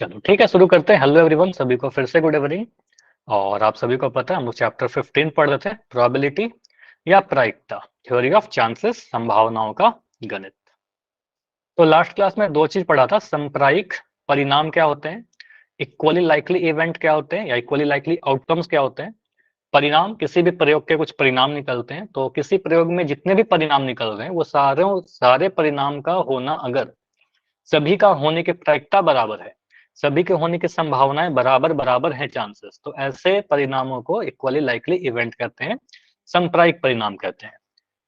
चलो ठीक है, शुरू करते हैं। हेलो एवरीवन, सभी को फिर से गुड इवनिंग। और आप सभी को पता है हम लोग चैप्टर 15 पढ़ रहे थे, प्रोबेबिलिटी या प्रायिकता, थ्योरी ऑफ चांसेस, संभावनाओं का गणित। तो लास्ट क्लास में दो चीज पढ़ा था, संप्रायिक परिणाम क्या होते हैं, इक्वली लाइकली इवेंट क्या होते हैं या इक्वली लाइकली आउटकम्स क्या होते हैं। परिणाम, किसी भी प्रयोग के कुछ परिणाम निकलते हैं, तो किसी प्रयोग में जितने भी परिणाम निकल रहे हैं वो सारे परिणाम का होना, अगर सभी का होने की प्रायिकता बराबर है, सभी के होने की संभावनाएं बराबर बराबर है चांसेस, तो ऐसे परिणामों को इक्वली लाइकली इवेंट कहते हैं, संप्रायिक परिणाम कहते हैं।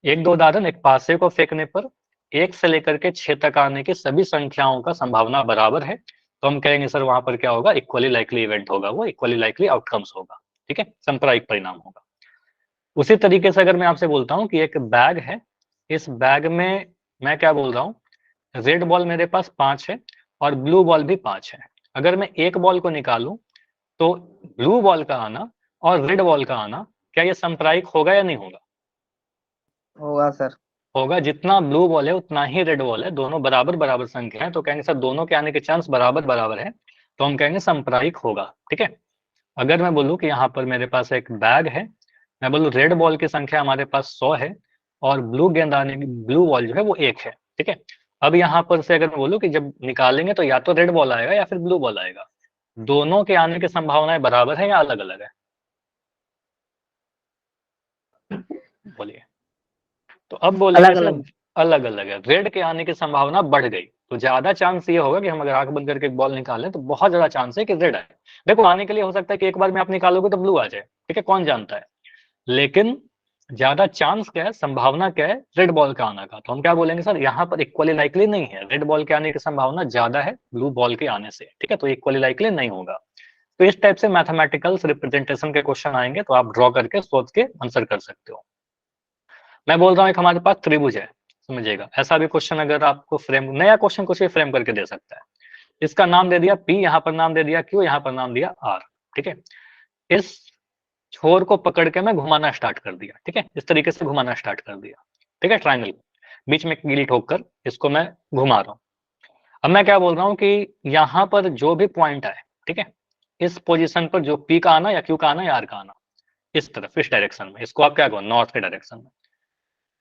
एक दो उदाहरण, एक पासे को फेंकने पर 1 से लेकर के 6 तक आने की सभी संख्याओं का संभावना बराबर है, तो हम कहेंगे सर वहां पर क्या होगा, इक्वली लाइकली इवेंट होगा, वो इक्वली लाइकली आउटकम्स होगा। ठीक है, संप्रायिक परिणाम होगा। उसी तरीके से अगर मैं आपसे बोलता हूँ कि एक बैग है, इस बैग में मैं क्या बोल रहा हूँ, रेड बॉल मेरे पास 5 है और ब्लू बॉल भी 5 है। अगर मैं एक बॉल को निकालूं तो ब्लू बॉल का आना और रेड बॉल का आना, क्या ये संप्रायिक होगा या नहीं होगा? होगा सर। होगा। जितना ब्लू बॉल है उतना ही रेड बॉल है, दोनों बराबर बराबर संख्या है, तो कहेंगे सर दोनों के आने के चांस बराबर बराबर है, तो हम कहेंगे संप्रायिक होगा। ठीक है। अगर मैं बोलूं कि यहाँ पर मेरे पास एक बैग है, मैं बोलूं रेड बॉल की संख्या हमारे पास 100 है और ब्लू गेंद आने की, ब्लू बॉल जो है वो 1 है। ठीक है। अब यहाँ पर से अगर मैं बोलूं कि जब निकालेंगे तो या तो रेड बॉल आएगा या फिर ब्लू बॉल आएगा, दोनों के आने की संभावनाएं बराबर है या अलग अलग है? बोलिए। तो अब बोलेंगे अलग सर अलग। अलग अलग है, रेड के आने की संभावना बढ़ गई, तो ज्यादा चांस ये होगा कि हम अगर आंख बंद करके एक बॉल निकालें तो बहुत ज्यादा चांस है कि रेड आए। देखो आने के लिए हो सकता है कि एक बार में आप निकालोगे तो ब्लू आ जाए, ठीक है, कौन जानता है, लेकिन ज्यादा चांस क्या है, संभावना क्या है, रेड बॉल का आने का, तो हम क्या बोलेंगे सर यहाँ पर इक्वली लाइकली नहीं है, रेड बॉल के आने की संभावना ज्यादा है ब्लू बॉल के आने से। ठीक है, तो इक्वली लाइकली नहीं होगा। तो इस टाइप से मैथमेटिकल रिप्रेजेंटेशन के क्वेश्चन आएंगे तो आप ड्रॉ करके सोच के आंसर कर सकते हो। मैं बोल रहा हूँ एक हमारे पास त्रिभुज है, समझिएगा, ऐसा भी क्वेश्चन अगर आपको फ्रेम, नया क्वेश्चन कुछ भी फ्रेम करके दे सकता है। इसका नाम दे दिया पी, यहाँ पर नाम दे दिया क्यू, यहाँ पर नाम दिया आर। ठीक है। इस छोर को पकड़ के मैं घुमाना स्टार्ट कर दिया, ठीक है, इस तरीके से घुमाना स्टार्ट कर दिया। ठीक है, ट्राइंगल बीच में कील ठोक कर इसको मैं घुमा रहा हूँ। अब मैं क्या बोल रहा हूँ कि यहाँ पर जो भी पॉइंट आए, ठीक है, इस पोजीशन पर जो पी का आना या क्यू का आना या आर का आना, इस तरफ, इस डायरेक्शन में, इसको आप क्या कहो, नॉर्थ के डायरेक्शन में।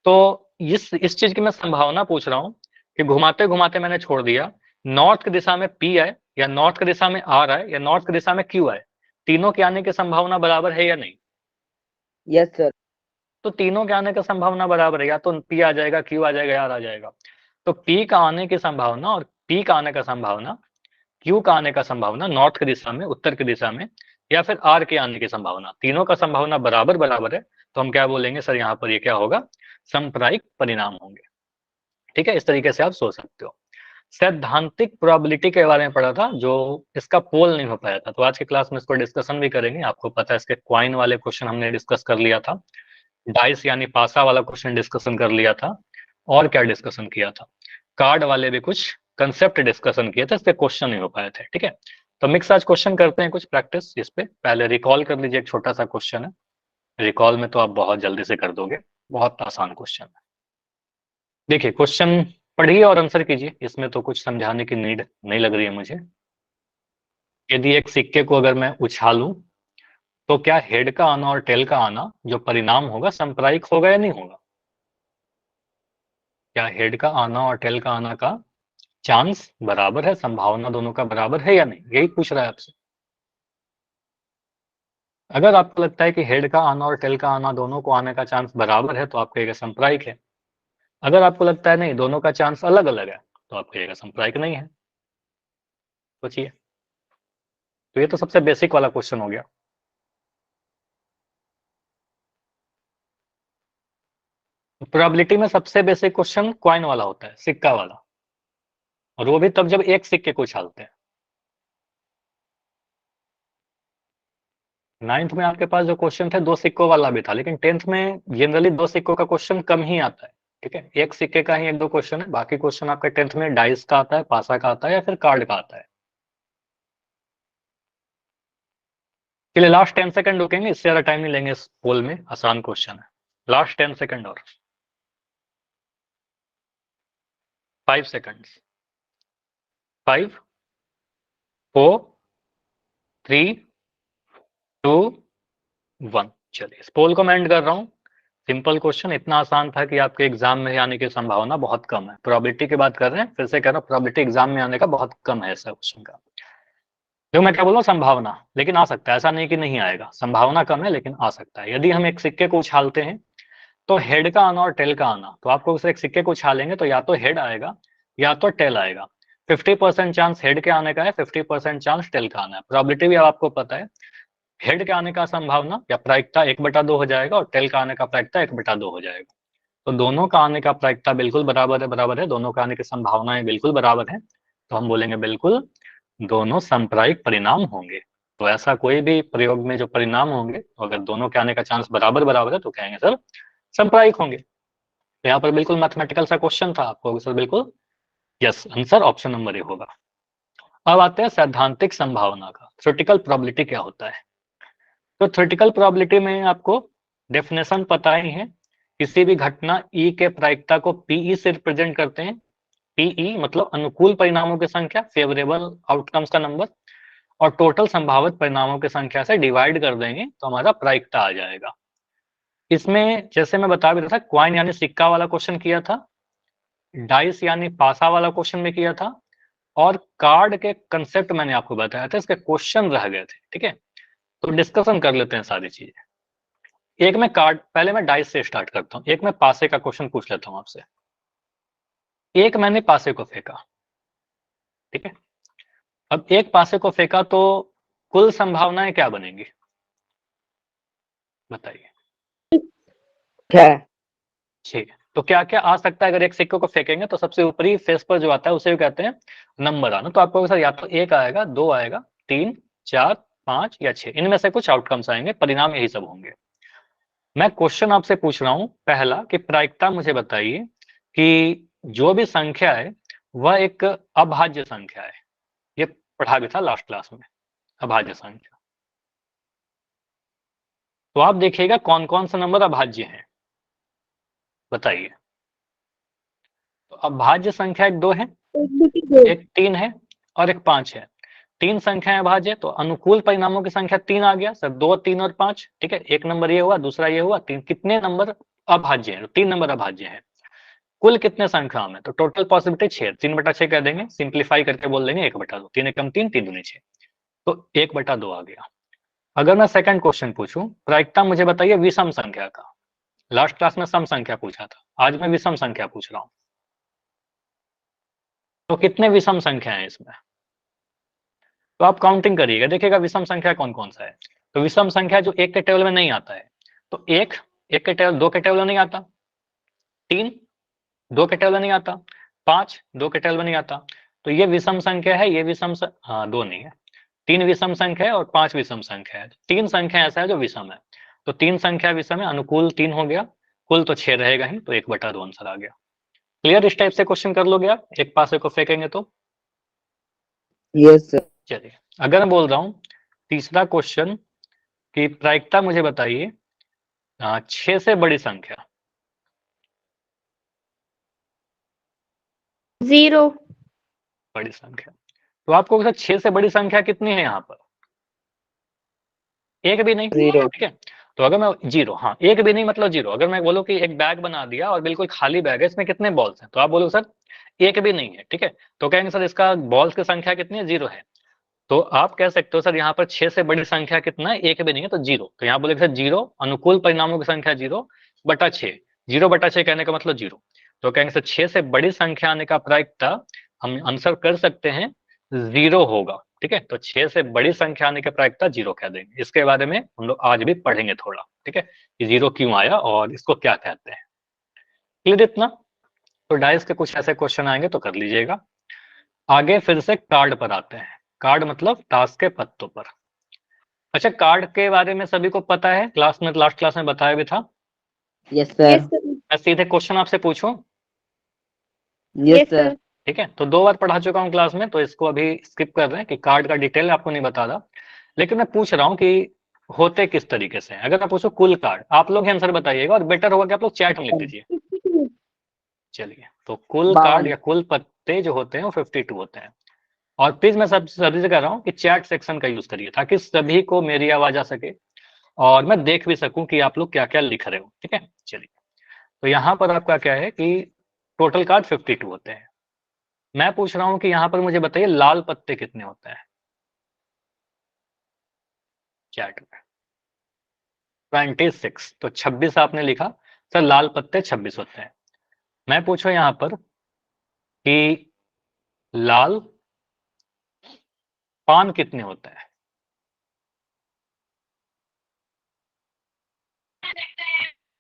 तो इस चीज की मैं संभावना पूछ रहा हूँ कि घुमाते घुमाते मैंने छोड़ दिया, नॉर्थ की दिशा में पी आए या नॉर्थ की दिशा में आर आए या नॉर्थ की दिशा में क्यू आए, तीनों के आने की संभावना बराबर है या नहीं? Yes sir. तो तीनों के आने का संभावना बराबर है, या तो पी आ जाएगा, क्यू आ जाएगा, आर आ जाएगा। तो पी का आने की संभावना और पी का आने का संभावना, क्यू का आने का संभावना नॉर्थ की दिशा में, उत्तर की दिशा में, या फिर आर के आने की संभावना, तीनों का संभावना बराबर बराबर है, तो हम क्या बोलेंगे सर यहाँ पर ये क्या होगा, संप्रायिक परिणाम होंगे। ठीक है, इस तरीके से आप सोच सकते हो। सैद्धांतिक प्रोबेबिलिटी के बारे में पढ़ा था, जो इसका पोल नहीं हो पाया था, तो आज की क्लास में इसको डिस्कशन भी करेंगे। आपको पता है इसके क्वाइन वाले क्वेश्चन हमने डिस्कस कर लिया था, डाइस यानी पासा वाला क्वेश्चन डिस्कशन कर लिया था, और क्या डिस्कशन किया था, कार्ड वाले भी कुछ कंसेप्ट डिस्कशन किए थे, इस पे क्वेश्चन नहीं हो पाए थे। ठीक है, तो मिक्स आज क्वेश्चन करते हैं कुछ प्रैक्टिस इस पे। पहले रिकॉल कर लीजिए, एक छोटा सा क्वेश्चन है, रिकॉल में तो आप बहुत जल्दी से कर दोगे, बहुत आसान क्वेश्चन है। देखिए क्वेश्चन पढ़िए और आंसर कीजिए, इसमें तो कुछ समझाने की नीड नहीं लग रही है मुझे। यदि एक सिक्के को अगर मैं उछालूं तो क्या हेड का आना और टेल का आना जो परिणाम होगा संप्रायिक होगा या नहीं होगा? क्या हेड का आना और टेल का आना का चांस बराबर है, संभावना दोनों का बराबर है या नहीं, यही पूछ रहा है आपसे। अगर आपको लगता है कि हेड का आना और टेल का आना दोनों को आने का चांस बराबर है तो आप कहिएगा संप्रायिक है। अगर आपको लगता है नहीं दोनों का चांस अलग अलग है तो आप कहिएगा संप्रायिक नहीं है। सोचिए। तो ये तो सबसे बेसिक वाला क्वेश्चन हो गया। प्रोबेबिलिटी में सबसे बेसिक क्वेश्चन क्वाइन वाला होता है, सिक्का वाला, और वो भी तब जब एक सिक्के को उछालते हैं। नाइन्थ में आपके पास जो क्वेश्चन थे दो सिक्कों वाला भी था, लेकिन टेंथ में जनरली दो सिक्कों का क्वेश्चन कम ही आता है। ठीक है, एक सिक्के का ही एक दो क्वेश्चन है, बाकी क्वेश्चन आपका टेंथ में डाइस का आता है, पासा का आता है, या फिर कार्ड का आता है। चलिए लास्ट 10 सेकंड रुकेंगे, इससे ज्यादा टाइम नहीं लेंगे इस पोल में, आसान क्वेश्चन है। लास्ट 10 सेकंड और 5 सेकंड, 5, 4 3 2 1। चलिए इस पोल को मैं एंड कर रहा हूँ। सिंपल क्वेश्चन, इतना आसान था कि आपके एग्जाम में आने की संभावना बहुत कम है। प्रोबेबिलिटी की बात कर रहे हैं, फिर से कह रहा हूँ प्रोबेबिलिटी एग्जाम में आने का बहुत कम है ऐसा क्वेश्चन का। जो मैं क्या बोल रहा हूँ, संभावना, लेकिन आ सकता है, ऐसा नहीं कि नहीं आएगा। संभावना कम है लेकिन आ सकता है। यदि हम एक सिक्के को उछालते हैं तो हेड का आना और टेल का आना, तो आपको उसे एक सिक्के को उछालेंगे तो या तो हेड आएगा या तो टेल आएगा। 50% चांस हेड के आने का है, 50% चांस टेल का आना है। प्रोबेबिलिटी भी अब आपको पता है, हेड के आने का संभावना या प्रायिकता 1/2 हो जाएगा और टेल का आने का प्रायिकता 1/2 हो जाएगा। तो दोनों का आने का प्रायिकता बिल्कुल बराबर है, दोनों का आने की संभावनाएं बिल्कुल बराबर है। तो हम बोलेंगे बिल्कुल दोनों संप्रायिक परिणाम होंगे। तो ऐसा कोई भी प्रयोग में जो परिणाम होंगे, अगर दोनों के आने का चांस बराबर है तो कहेंगे सर संप्रायिक होंगे। तो यहाँ पर बिल्कुल मैथमेटिकल सा क्वेश्चन था, आपको सर बिल्कुल yes, answer option number A होगा। अब आते हैं सैद्धांतिक संभावना का, थ्योरेटिकल प्रोबेबिलिटी क्या होता है। तो थ्योरेटिकल प्रोबेबिलिटी में आपको डेफिनेशन पता ही है, किसी भी घटना ई के प्रायिकता को पीई से रिप्रेजेंट करते हैं। पीई मतलब अनुकूल परिणामों की संख्या, फेवरेबल आउटकम्स का नंबर, और टोटल संभावित परिणामों की संख्या से डिवाइड कर देंगे तो हमारा प्रायिकता आ जाएगा। इसमें जैसे मैं बता भी रहा था, क्वाइन यानी सिक्का वाला क्वेश्चन किया था, डाइस यानी पासा वाला क्वेश्चन में किया था, और कार्ड के कंसेप्ट मैंने आपको बताया था, इसके क्वेश्चन रह गए थे। ठीक है, तो डिस्कशन कर लेते हैं सारी चीजें। एक में कार्ड, पहले मैं डाइस से स्टार्ट करता हूँ। एक में पासे का क्वेश्चन पूछ लेता हूँ आपसे। एक मैंने पासे को फेंका, ठीक है। अब एक पासे को फेंका तो कुल संभावनाएं क्या बनेंगी, बताइए। 6। ठीक है, तो क्या क्या आ सकता है अगर एक सिक्के को फेंकेंगे तो सबसे ऊपरी फेस पर जो आता है उसे कहते हैं नंबर आना। तो आपको सर या तो 1 आएगा, 2 आएगा, 3 4 5 या 6, इनमें से कुछ आउटकम्स आएंगे, परिणाम यही सब होंगे। मैं क्वेश्चन आपसे पूछ रहा हूं पहला कि प्रायिकता मुझे बताइए कि जो भी संख्या है वह एक अभाज्य संख्या है। ये पढ़ा भी था लास्ट क्लास में, अभाज्य संख्या। तो आप देखिएगा कौन कौन से नंबर अभाज्य हैं, बताइए। तो अभाज्य संख्या एक 2 है, एक 3 है और एक 5 है। 3 संख्याएं अभाज्य, तो अनुकूल परिणामों की संख्या 3 आ गया सर, 2 3 और 5। ठीक है, एक नंबर ये हुआ, दूसरा ये हुआ, 3। कितने नंबर अभाज्य हैं, 3 नंबर अभाज्य हैं। कुल कितने संख्या में, तो टोटल पॉसिबिलिटी 6, 3/6 कह देंगे, सिंप्लीफाई करके बोल देंगे 1/2, 3 एकम 3, 3 दूनी 6, तो 1/2 आ गया। अगर मैं सेकंड क्वेश्चन पूछूं, प्रायिकता मुझे बताइए विषम संख्या का। लास्ट क्लास में सम संख्या पूछा था, आज मैं विषम संख्या पूछ रहा हूं। तो कितने विषम संख्या है इसमें, तो आप काउंटिंग करिएगा, देखिएगा विषम संख्या कौन कौन सा है। तो विषम संख्या जो एक के टेबल में नहीं आता है, तो एक के टेबल, 2 के टेबल में नहीं आता, 3 2 के टेबल में नहीं आता, 5 2 के टेबल में नहीं आता। तो ये विषम संख्या है, ये विषम हाँ 2 नहीं है, 3 विषम संख्या है और 5 विषम संख्या है। 3 संख्या ऐसा है जो विषम है, तो 3 संख्या विषम है, अनुकूल 3 हो गया, कुल तो 6 रहेगा ही, तो 1/2 आंसर आ गया। क्लियर, इस टाइप से क्वेश्चन कर लोगे आप, एक पासे को फेंकेंगे तो। Yes sir. चलिए, अगर मैं बोल रहा हूँ तीसरा क्वेश्चन की प्रायिकता मुझे बताइए 6 से बड़ी संख्या। 0। बड़ी संख्या, तो आपको 6 से बड़ी संख्या कितनी है यहाँ पर, एक भी नहीं। 0। ठीक है, तो अगर मैं 0, हाँ एक भी नहीं मतलब 0। अगर मैं बोलूँ कि एक बैग बना दिया और बिल्कुल खाली बैग है, इसमें कितने बॉल्स हैं, तो आप बोलो सर एक भी नहीं है। ठीक है, तो कहेंगे सर इसका बॉल्स की संख्या कितनी है, 0 है। तो आप कह सकते हो सर यहाँ पर 6 से बड़ी संख्या कितना है, एक भी नहीं है, तो 0। तो यहाँ बोलेंगे सर 0, अनुकूल परिणामों की संख्या 0/6, 0/6 कहने का मतलब 0। तो कहेंगे सर 6 से बड़ी संख्या आने का प्रायिकता हम आंसर कर सकते हैं 0 होगा। ठीक है, तो 6 से बड़ी संख्या आने की प्रायिकता 0 कह देंगे। इसके बारे में हम लोग आज भी पढ़ेंगे थोड़ा, ठीक है, कि 0 क्यों आया और इसको क्या कहते हैं। क्लियर इतना। तो डाइस के कुछ ऐसे क्वेश्चन आएंगे तो कर लीजिएगा। आगे फिर से कार्ड पर आते हैं, कार्ड मतलब ताश के पत्तों पर। अच्छा, कार्ड के बारे में सभी को पता है, क्लास में लास्ट क्लास में बताया भी था। Yes sir. मैं सीधे क्वेश्चन आपसे पूछूं, यस सर। ठीक है, तो 2 बार पढ़ा चुका हूं क्लास में, तो इसको अभी स्किप कर रहे हैं कि कार्ड का डिटेल आपको नहीं बता रहा, लेकिन मैं पूछ रहा हूं कि होते किस तरीके से हैं। अगर मैं पूछूं कुल कार्ड, आप लोग आंसर बताइएगा, और बेटर होगा कि आप लोग चैट में लिख दीजिए। चलिए, तो कुल कार्ड 52। या कुल पत्ते जो होते हैं वो 52 होते हैं। और प्लीज मैं सभी से कह रहा हूँ कि चैट सेक्शन का यूज करिए ताकि सभी को मेरी आवाज आ सके और मैं देख भी सकूं कि आप लोग क्या क्या लिख रहे हो। ठीक है, चलिए। तो यहाँ पर आपका क्या है कि टोटल कार्ड 52 होते हैं। मैं पूछ रहा हूँ कि यहाँ पर मुझे बताइए लाल पत्ते कितने होते हैं चैट में। 26, तो 26 आपने लिखा। सर लाल पत्ते 26 होते हैं। मैं पूछूं यहाँ पर कि लाल पान कितने होते हैं।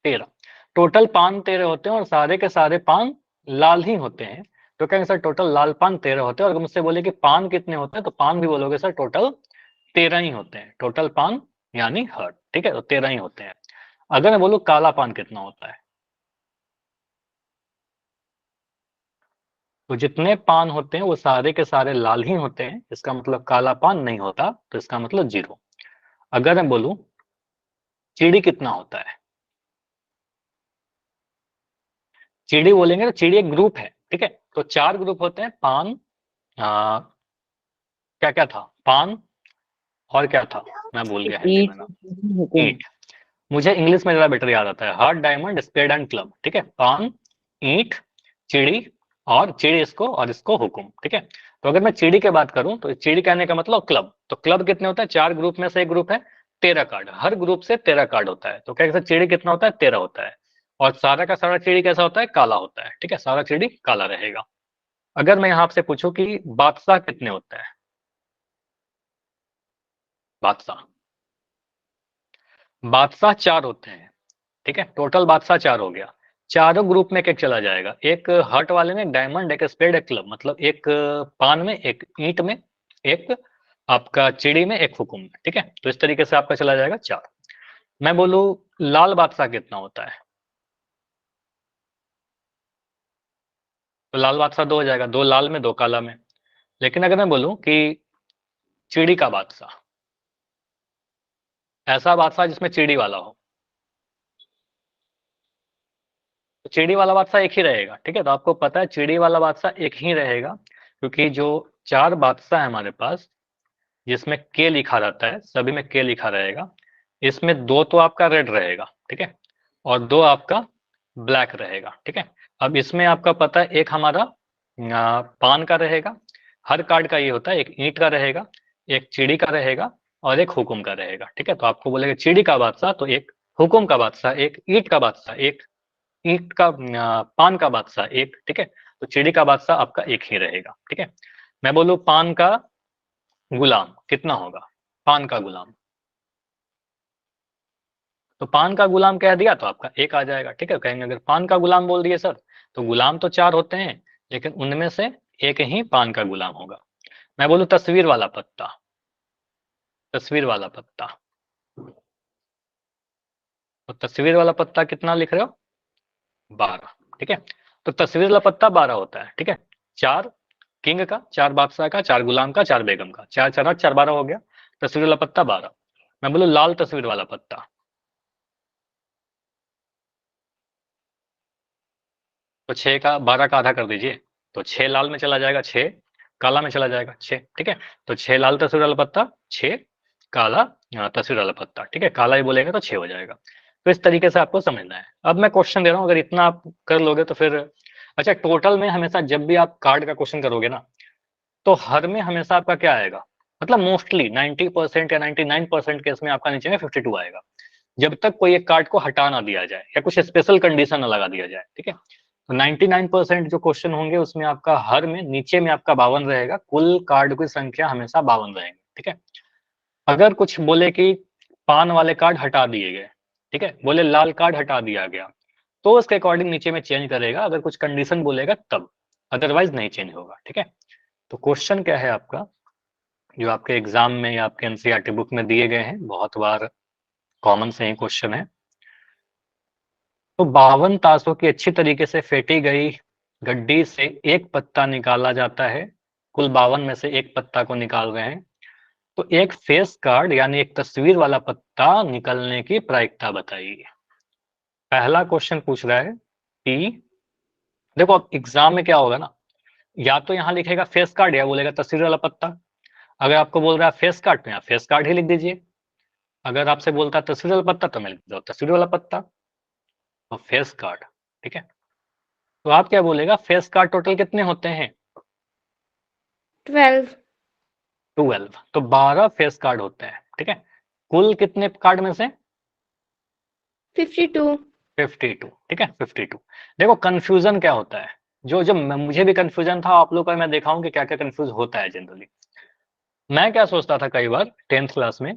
13। टोटल पान 13 होते हैं और सारे के सारे पान लाल ही होते हैं। तो कहेंगे सर टोटल लाल पान 13 होते हैं, और अगर मुझसे बोले कि पान कितने होते हैं तो पान भी बोलोगे सर टोटल 13 ही होते हैं। टोटल पान यानी हर्ट, ठीक है, तो 13 ही होते हैं। अगर मैं बोलूं काला पान कितना होता है, तो जितने पान होते हैं वो सारे के सारे लाल ही होते हैं, इसका मतलब काला पान नहीं होता, तो इसका मतलब 0। अगर मैं बोलूं चीड़ी कितना होता है, चीड़ी बोलेंगे तो चीड़ी एक ग्रुप है, ठीक है। तो 4 ग्रुप होते हैं, पान, क्या क्या था, पान और क्या था, मैं भूल गया हिंदी में ईट ना। होते हैं। ईंट। मुझे इंग्लिश में ज्यादा बेटर याद आता है, heart, diamond, spade and club, ठीक है। पान, ईंट, चिड़ी, और चिड़ी इसको और इसको हुकुम, ठीक है। तो अगर मैं चिड़ी की बात करूं तो चिड़ी कहने का मतलब क्लब। तो क्लब कितने होता है, 4 ग्रुप में से एक ग्रुप है, 13 कार्ड, हर ग्रुप से 13 कार्ड होता है। तो क्या कहते हैं चिड़ी कितना होता है, 13 होता है। और सारा का सारा चिड़ी कैसा होता है, काला होता है, ठीक है, सारा चिड़ी काला रहेगा। अगर मैं यहाँ आपसे पूछूं कि बादशाह कितने होता है, बादशाह, बादशाह 4 होते हैं, ठीक है। टोटल बादशाह 4 हो गया। चारों ग्रुप में एक एक चला जाएगा, एक हर्ट वाले में, एक डायमंड, एक स्पेड, एक क्लब, मतलब एक पान में, एक ईंट में, एक आपका चिड़ी में, एक हुकुम में, ठीक है। तो इस तरीके से आपका चला जाएगा 4। मैं बोलूं लाल बादशाह कितना होता है, तो लाल बादशाह 2 हो जाएगा, 2 लाल में 2 काला में। लेकिन अगर मैं बोलूं कि चिड़ी का बादशाह, ऐसा बादशाह जिसमें चिड़ी वाला हो, तो चिड़ी वाला बादशाह एक ही रहेगा, ठीक है। तो आपको पता है चिड़ी वाला बादशाह एक ही रहेगा, क्योंकि जो 4 बादशाह है हमारे पास, जिसमें के लिखा रहता है, सभी में के लिखा रहेगा, इसमें 2 तो आपका रेड रहेगा, ठीक है, और 2 आपका ब्लैक रहेगा, ठीक है। अब इसमें आपका पता है एक हमारा पान का रहेगा, हर कार्ड का ये होता है, एक ईंट का रहेगा, एक चिड़ी का रहेगा, और एक हुकुम का रहेगा, ठीक है। तो आपको बोलेगा चिड़ी का बादशाह, तो एक हुकुम का बादशाह, एक ईंट का बादशाह, एक ईंट का पान का बादशाह एक, ठीक है। तो चिड़ी का बादशाह आपका एक ही रहेगा, ठीक है। मैं बोलूं पान का गुलाम कितना होगा, पान का गुलाम, तो पान का गुलाम कह दिया तो आपका एक आ जाएगा, ठीक है। कहेंगे अगर पान का गुलाम बोल दिए सर, तो गुलाम तो 4 होते हैं, लेकिन उनमें से एक ही पान का गुलाम होगा। मैं बोलूं तस्वीर वाला पत्ता, तस्वीर वाला पत्ता, तो तस्वीर वाला पत्ता कितना लिख रहे हो, 12, ठीक है। तो तस्वीर वाला पत्ता 12 होता है, ठीक है। 4 किंग का, 4 बादशाह का, 4 गुलाम का, 4 बेगम का, 4 4 8 4 12 हो गया। तस्वीर वाला पत्ता 12। मैं बोलूं लाल तस्वीर वाला पत्ता, तो 6 का 12 का आधा कर दीजिए, तो 6 लाल में चला जाएगा, 6 काला में चला जाएगा, 6, ठीक है। तो 6 लाल तस्वीर वाला पत्ता, 6 काला तस्वीर वाला पत्ता, ठीक है। काला ही बोलेंगे तो 6 हो जाएगा। तो इस तरीके से आपको समझना है। अब मैं क्वेश्चन दे रहा हूँ, अगर इतना आप कर लोगे तो फिर अच्छा। टोटल में हमेशा जब भी आप कार्ड का क्वेश्चन करोगे ना, तो हर में हमेशा आपका क्या आएगा, मतलब मोस्टली 90% या 99% केस में आपका नीचे में 52 आएगा, जब तक कोई एक कार्ड को हटा ना दिया जाए या कुछ स्पेशल कंडीशन ना लगा दिया जाए, ठीक है। तो 99% जो क्वेश्चन होंगे उसमें आपका हर में नीचे में आपका 52 रहेगा, कुल कार्ड की संख्या हमेशा 52 रहेंगे, ठीक है। अगर कुछ बोले कि पान वाले कार्ड हटा दिए गए, ठीक है, बोले लाल कार्ड हटा दिया गया, तो उसके अकॉर्डिंग नीचे में चेंज करेगा, अगर कुछ कंडीशन बोलेगा तब, अदरवाइज नहीं चेंज होगा, ठीक है। तो क्वेश्चन क्या है आपका, जो आपके एग्जाम में या आपके एनसीईआरटी बुक में दिए गए हैं, बहुत बार कॉमन से ही क्वेश्चन है। तो 52 ताशों की अच्छी तरीके से फेंटी गई गड्डी से एक पत्ता निकाला जाता है, कुल 52 में से एक पत्ता को निकाल रहे हैं, तो एक फेस कार्ड यानी एक तस्वीर वाला पत्ता निकलने की प्रायिकता बताइए। पहला क्वेश्चन पूछ रहा है कि देखो अब एग्जाम में क्या होगा ना, या तो यहाँ लिखेगा फेस कार्ड या बोलेगा तस्वीर वाला पत्ता। अगर आपको बोल रहा है फेस कार्ड तो यहाँ फेस कार्ड ही लिख दीजिए। अगर आपसे बोलता है तस्वीर वाला पत्ता तो मैं लिख दो तस्वीर वाला पत्ता और फेस कार्ड। ठीक है, तो आप क्या बोलेगा, फेस कार्ड टोटल कितने होते हैं? 12। 12। तो 12 फेस कार्ड होते हैं। ठीक है, कुल कितने कार्ड में से? 52। 52। ठीक है, 52। देखो कंफ्यूजन क्या होता है, जो जो मुझे भी कंफ्यूजन था, आप लोग का मैं देखा हूं कि क्या क्या कंफ्यूज होता है जनरली। मैं क्या सोचता था कई बार 10th क्लास में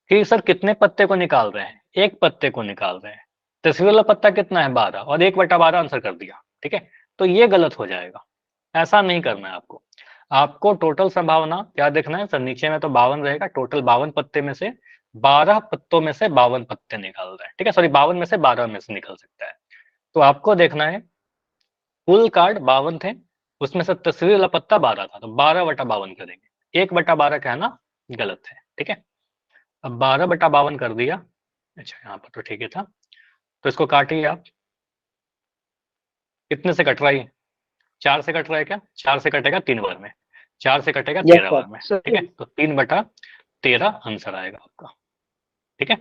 कि सर कितने पत्ते को निकाल रहे हैं, एक पत्ते को निकाल रहे हैं, तस्वीर वाला पत्ता कितना है 12 और 1/12 आंसर कर दिया। ठीक है, तो ये गलत हो जाएगा, ऐसा नहीं करना है आपको। आपको टोटल संभावना क्या देखना है सर, नीचे में तो 52 रहेगा, टोटल 52 पत्ते में से 12 पत्तों में से 52 पत्ते निकाल रहे हैं। ठीक है, सॉरी 52 में से 12 में से निकल सकता है। तो आपको देखना है कुल कार्ड 52 थे, उसमें से तस्वीर वाला पत्ता 12 था, तो 12/52 करेंगे। 1/12 कहना गलत है। ठीक है, अब 12/52 कर दिया। अच्छा यहाँ पर तो ठीक है था, तो इसको काटिए आप। कितने से कट रहा है? 4 से कट रहा है क्या? 4 से कटेगा 3 बार में, 4 से कटेगा Yes, 13 बार में। sir. ठीक है, तो 3/13 आंसर आएगा आपका। ठीक है,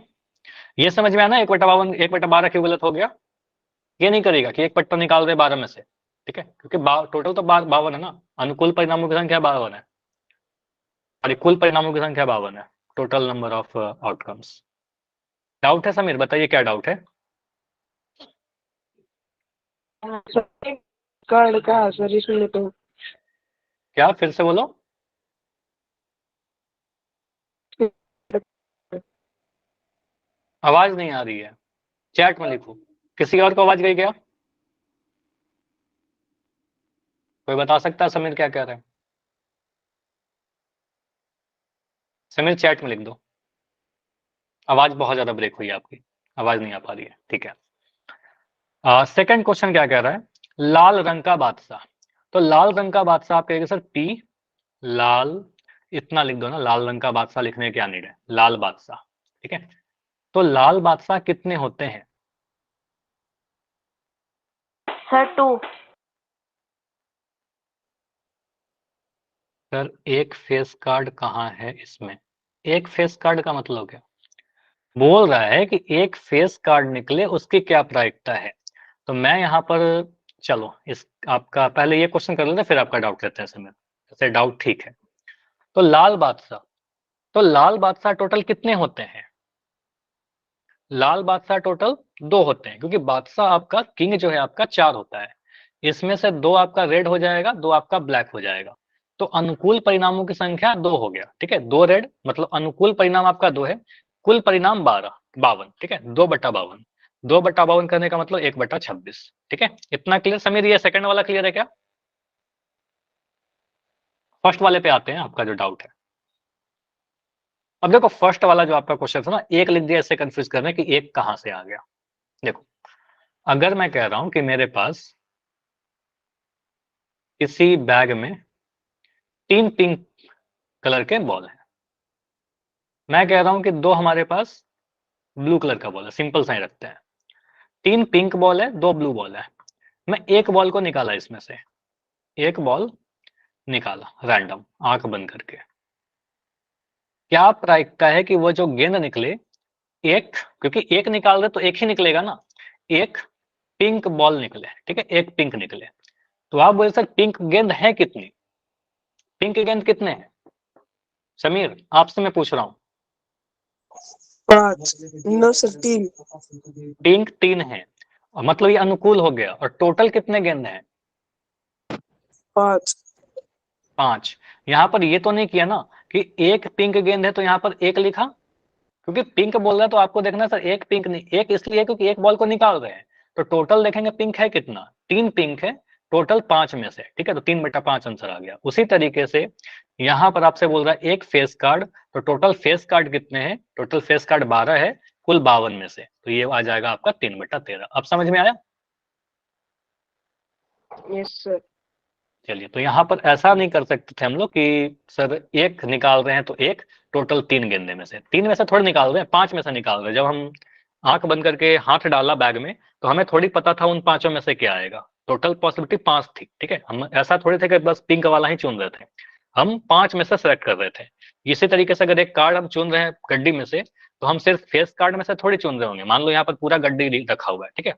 ये समझ में आना 1/52 1/12 क्यों गलत हो गया? ये नहीं करेगा कि एक पट्टा निकाल दे 12 में से। ठीक है, क्योंकि टोटल तो 52 है ना, अनुकूल परिणामों की संख्या 52 है और कुल परिणामों की संख्या 52 है, total number of outcomes. Doubt है समीर, बताइए क्या डाउट है? कार्ड का सर इसमें तो क्या, फिर से बोलो। आवाज नहीं आ रही है, चैट में लिखो। किसी और को आवाज गई क्या? कोई बता सकता है समीर क्या कह रहे हैं? समीर चैट में लिख दो। आवाज बहुत ज्यादा ब्रेक हुई है आपकी, आवाज नहीं आ पा रही है। ठीक है, सेकंड क्वेश्चन क्या कह रहा है, लाल रंग का बादशाह। तो लाल रंग का बादशाह आप कहेंगे सर पी लाल, इतना लिख दो ना, लाल रंग का बादशाह लिखने की क्या नीड है, लाल बादशाह। ठीक है, तो लाल बादशाह कितने होते हैं? सर 2। सर एक फेस कार्ड कहाँ है इसमें? एक फेस कार्ड का मतलब क्या? बोल रहा है कि एक फेस कार्ड निकले उसकी क्या प्रायिकता है। तो मैं यहाँ पर, चलो इस आपका पहले ये क्वेश्चन कर लेते हैं फिर आपका डाउट लेते हैं समीर, जैसे डाउट ठीक है। तो लाल बादशाह, तो लाल बादशाह टोटल कितने होते हैं? लाल बादशाह टोटल 2 होते हैं, क्योंकि बादशाह आपका किंग जो है आपका 4 होता है, इसमें से 2 आपका रेड हो जाएगा, 2 आपका ब्लैक हो जाएगा। तो अनुकूल परिणामों की संख्या 2 हो गया। ठीक है, 2 रेड मतलब अनुकूल परिणाम आपका 2 है, कुल परिणाम 52। ठीक है, 2/52, 2/52 करने का मतलब 1/26। ठीक है, इतना क्लियर समीर? ये सेकंड वाला क्लियर है क्या? फर्स्ट वाले पे आते हैं, आपका जो डाउट है। अब देखो फर्स्ट वाला जो आपका क्वेश्चन था ना, एक लिख दिया, इससे कंफ्यूज कर रहे हैं कि एक कहां से आ गया। देखो अगर मैं कह रहा हूं कि मेरे पास किसी बैग में 3 पिंक कलर के बॉल है, मैं कह रहा हूं कि 2 हमारे पास ब्लू कलर का बॉल है, सिंपल सा ही रखते हैं। 3 पिंक बॉल है, 2 ब्लू बॉल है, मैं एक बॉल को निकाला, इसमें से एक बॉल निकाला रैंडम आंख बंद करके। क्या प्रायिकता है कि वो जो गेंद निकले, एक, क्योंकि एक निकाल रहे तो एक ही निकलेगा ना, एक पिंक बॉल निकले। ठीक है, एक पिंक निकले, तो आप बोले सर पिंक गेंद है कितनी? पिंक गेंद कितने हैं समीर, आपसे मैं पूछ रहा हूँ। 5 9 सर 3 पिंक 3 है, और मतलब ये अनुकूल हो गया, और टोटल कितने गेंद हैं? 5 5। यहाँ पर ये तो नहीं किया ना कि एक पिंक गेंद है तो यहाँ पर एक लिखा, क्योंकि पिंक बोल रहा है तो आपको देखना है सर एक पिंक नहीं, एक इसलिए क्योंकि एक बॉल को निकाल रहे हैं, तो टोटल देखेंगे पिंक है कितना, 3 पिंक है टोटल 5 में से। ठीक है, तो 3/5 आंसर आ गया। उसी तरीके से यहाँ पर आपसे बोल रहा है एक फेस कार्ड, तो टोटल फेस कार्ड कितने हैं? टोटल फेस कार्ड 12 है कुल 52 में से, तो ये आ जाएगा आपका 3/13। अब समझ में आया? Yes sir. चलिए, तो यहाँ पर ऐसा नहीं कर सकते थे हम लोग कि सर एक निकाल रहे हैं तो एक, टोटल 3 गेंदे में से, 3 में से थोड़ी निकाल रहे हैं, 5 में से निकाल रहे हैं। जब हम आंख बंद करके हाथ डाला बैग में, तो हमें थोड़ी पता था उन 5 में से क्या आएगा, टोटल पॉसिबिलिटी 5 थी, ठीक है। हम ऐसा थोड़ी थे कि बस पिंक वाला ही चुन रहे थे, हम 5 में से सेलेक्ट कर रहे थे। इसी तरीके से अगर एक कार्ड हम चुन रहे हैं गड्डी में से, तो हम सिर्फ फेस कार्ड में से थोड़ी चुन रहे होंगे। मान लो यहाँ पर पूरा गड्डी रखा हुआ है, ठीक है।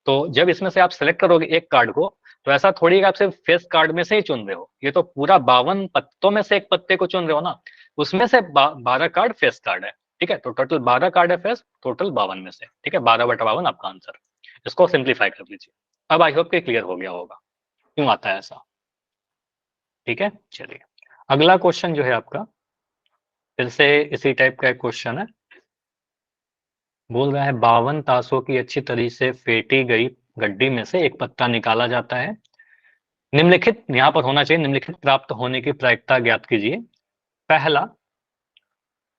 तो जब इसमें से आप सेलेक्ट करोगे एक कार्ड को, तो ऐसा थोड़ी कि आप सिर्फ फेस कार्ड में से ही चुन रहे हो, ये तो पूरा 52 पत्तों में से एक पत्ते को चुन रहे हो ना, उसमें से 12 कार्ड फेस कार्ड है, ठीक है। तो टोटल 12 कार्ड है फेस, टोटल 52 में से, ठीक है। 12/52 आपका आंसर। इसको सिंप्लीफाई कर लीजिए। अब आई होप कि क्लियर हो गया होगा क्यों आता है ऐसा, ठीक है। चलिए अगला क्वेश्चन जो है आपका फिर से इसी टाइप का एक क्वेश्चन है। बोल रहा है 52 ताशों की अच्छी तरह से फेंटी गई गड्डी में से एक पत्ता निकाला जाता है। निम्नलिखित, यहां पर होना चाहिए निम्नलिखित प्राप्त होने की प्रायिकता ज्ञात कीजिए। पहला,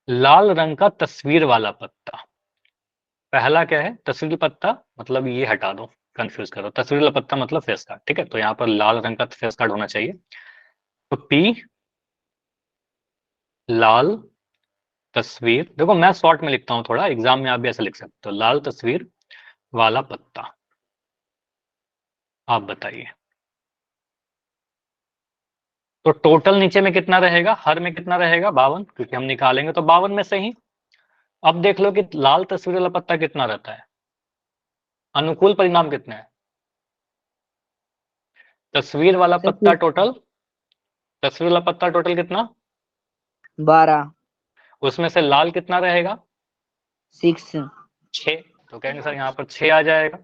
लाल रंग का तस्वीर वाला पत्ता। पहला क्या है, तस्वीर पत्ता, मतलब ये हटा दो, कंफ्यूज करो, तस्वीर वाला पत्ता मतलब फेस कार्ड, ठीक है। तो यहाँ पर लाल रंग का फेस कार्ड होना चाहिए। तो पी, लाल तस्वीर, देखो मैं शॉर्ट में लिखता हूं थोड़ा, एग्जाम में आप भी ऐसा लिख सकते हो, लाल तस्वीर वाला पत्ता। आप बताइए। तो टोटल नीचे में कितना रहेगा, हर में कितना रहेगा, 52, क्योंकि हम निकालेंगे तो 52 में से ही। अब देख लो कि लाल तस्वीर वाला पत्ता कितना रहता है, अनुकूल परिणाम कितने हैं। तस्वीर वाला पत्ता टोटल, तस्वीर वाला पत्ता टोटल कितना, 12, उसमें से लाल कितना रहेगा, 6, 6। तो कहेंगे सर यहाँ पर 6 आ जाएगा,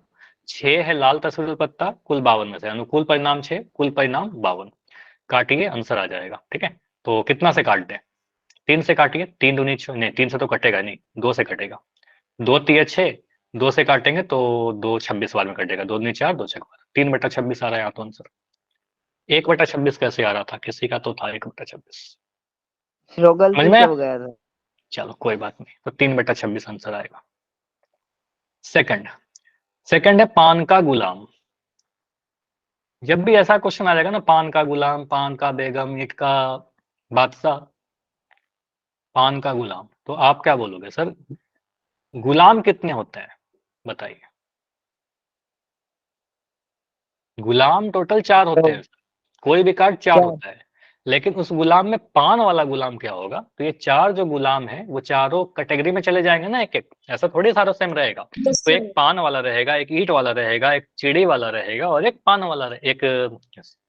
6 है लाल तस्वीर वाला पत्ता, कुल 52 में से अनुकूल परिणाम 6, कुल परिणाम 52। काटिए, आंसर आ जाएगा, ठीक है। तो कितना से काट दें, 3 से काटिए, 3 दूनी 6, नहीं 3 से तो कटेगा नहीं, 2 से कटेगा, 2 3 6, 2 से काटेंगे तो 2 26 बार में कटेगा, 2 दूनी 4, 2 6 12, 3/26 आ रहा है यहाँ तो आंसर। 1/26 कैसे आ रहा था, किसी का तो था 1/26, समझ गलती में से आया? हो गया था। चलो कोई बात नहीं, तो 3/26 आंसर आएगा। सेकंड, सेकंड है पान का गुलाम। जब भी ऐसा क्वेश्चन आ जाएगा ना, पान का गुलाम, पान का बेगम, ईंट का बादशाह, पान का गुलाम, तो आप क्या बोलोगे सर, गुलाम कितने होते हैं बताइए। गुलाम टोटल 4 होते हैं, कोई भी कार्ड 4 होता है, लेकिन उस गुलाम में पान वाला गुलाम क्या होगा, तो ये 4 जो गुलाम है वो चारों कैटेगरी में चले जाएंगे ना, एक एक, ऐसा थोड़ी सारा सेम रहेगा। तो एक पान वाला रहेगा, एक ईंट वाला रहेगा, एक चिड़ी वाला रहेगा, और एक पान वाला एक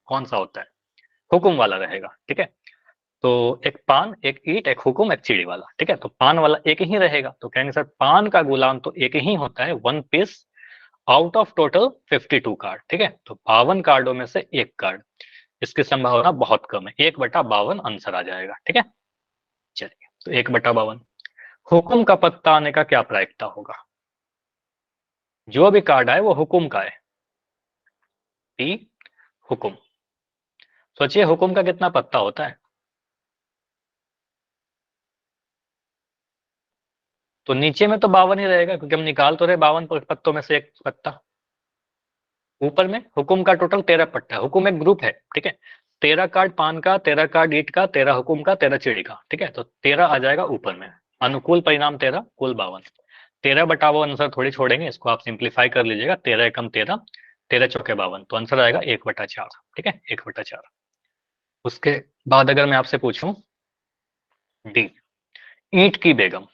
कौन सा होता है, हुकुम वाला रहेगा, ठीक है। तो एक पान, एक ईंट, एक हुकुम, एक चिड़ी वाला, ठीक है। तो पान वाला एक ही रहेगा, तो कहेंगे सर पान का गुलाम तो एक ही होता है, 1 peace out of total 52 card, ठीक है। तो 52 कार्डों में से एक कार्ड, इसकी संभावना बहुत कम है, 1/52 आंसर आ जाएगा, ठीक है। चलिए, तो 1/52। हुकुम का पत्ता आने का क्या प्रायिकता होगा, जो भी कार्ड आए वो हुकुम का है, पी हुकुम। सोचिए हुकुम का कितना पत्ता होता है, तो नीचे में तो 52 ही रहेगा, क्योंकि हम निकाल तो रहे 52 पत्तों में से एक पत्ता। ऊपर में हुकुम का टोटल 13 पट्टा है, हुकुम एक ग्रुप है, ठीक है। 13 कार्ड पान का, 13 कार्ड ईंट का, 13 हुकुम का, 13 चिड़ी का, ठीक है। तो 13 आ जाएगा ऊपर में, अनुकूल परिणाम 13, कुल 52। 13/52 आंसर थोड़ी छोड़ेंगे, इसको आप सिंप्लीफाई कर लीजिएगा, 13 एकम 13, 13 चौके 52, तो आंसर आएगा 1/4, ठीक है, 1/4। उसके बाद अगर मैं आपसे पूछूं डी, ईंट की बेगम,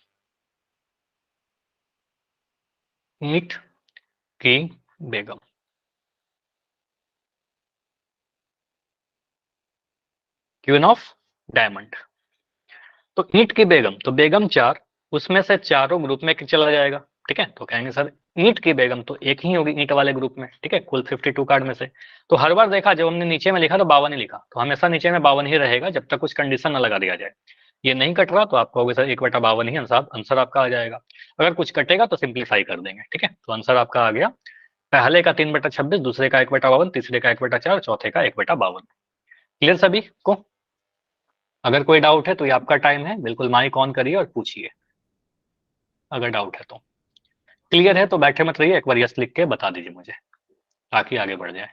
ईंट की बेगम, क्वीन ऑफ डायमंड। तो ईंट की बेगम, तो बेगम 4, उसमें से चारों ग्रुप में चला जाएगा, ठीक है। तो कहेंगे सर ईंट की बेगम तो एक ही होगी ईंट वाले ग्रुप में, ठीक है, कुल 52 कार्ड में से। तो हर बार देखा जब हमने नीचे में लिखा तो 52 ही लिखा, तो हमेशा नीचे में 52 ही रहेगा जब तक कुछ कंडीशन न लगा दिया जाए। ये नहीं कट रहा तो आप कहोगे सर 1/52 ही आंसर आपका आ जाएगा। अगर कुछ कटेगा तो सिंप्लीफाई कर देंगे, ठीक है। तो आंसर आपका आ गया, पहले का 3/26, दूसरे का 1/52, तीसरे का 1/4, चौथे का 1/52। क्लियर सभी को? अगर कोई डाउट है तो ये आपका टाइम है, बिल्कुल माइक ऑन करिए और पूछिए अगर डाउट है तो। क्लियर है तो बैठे मत रहिए, एक बार यस लिख के बता दीजिए मुझे ताकि आगे बढ़ जाए।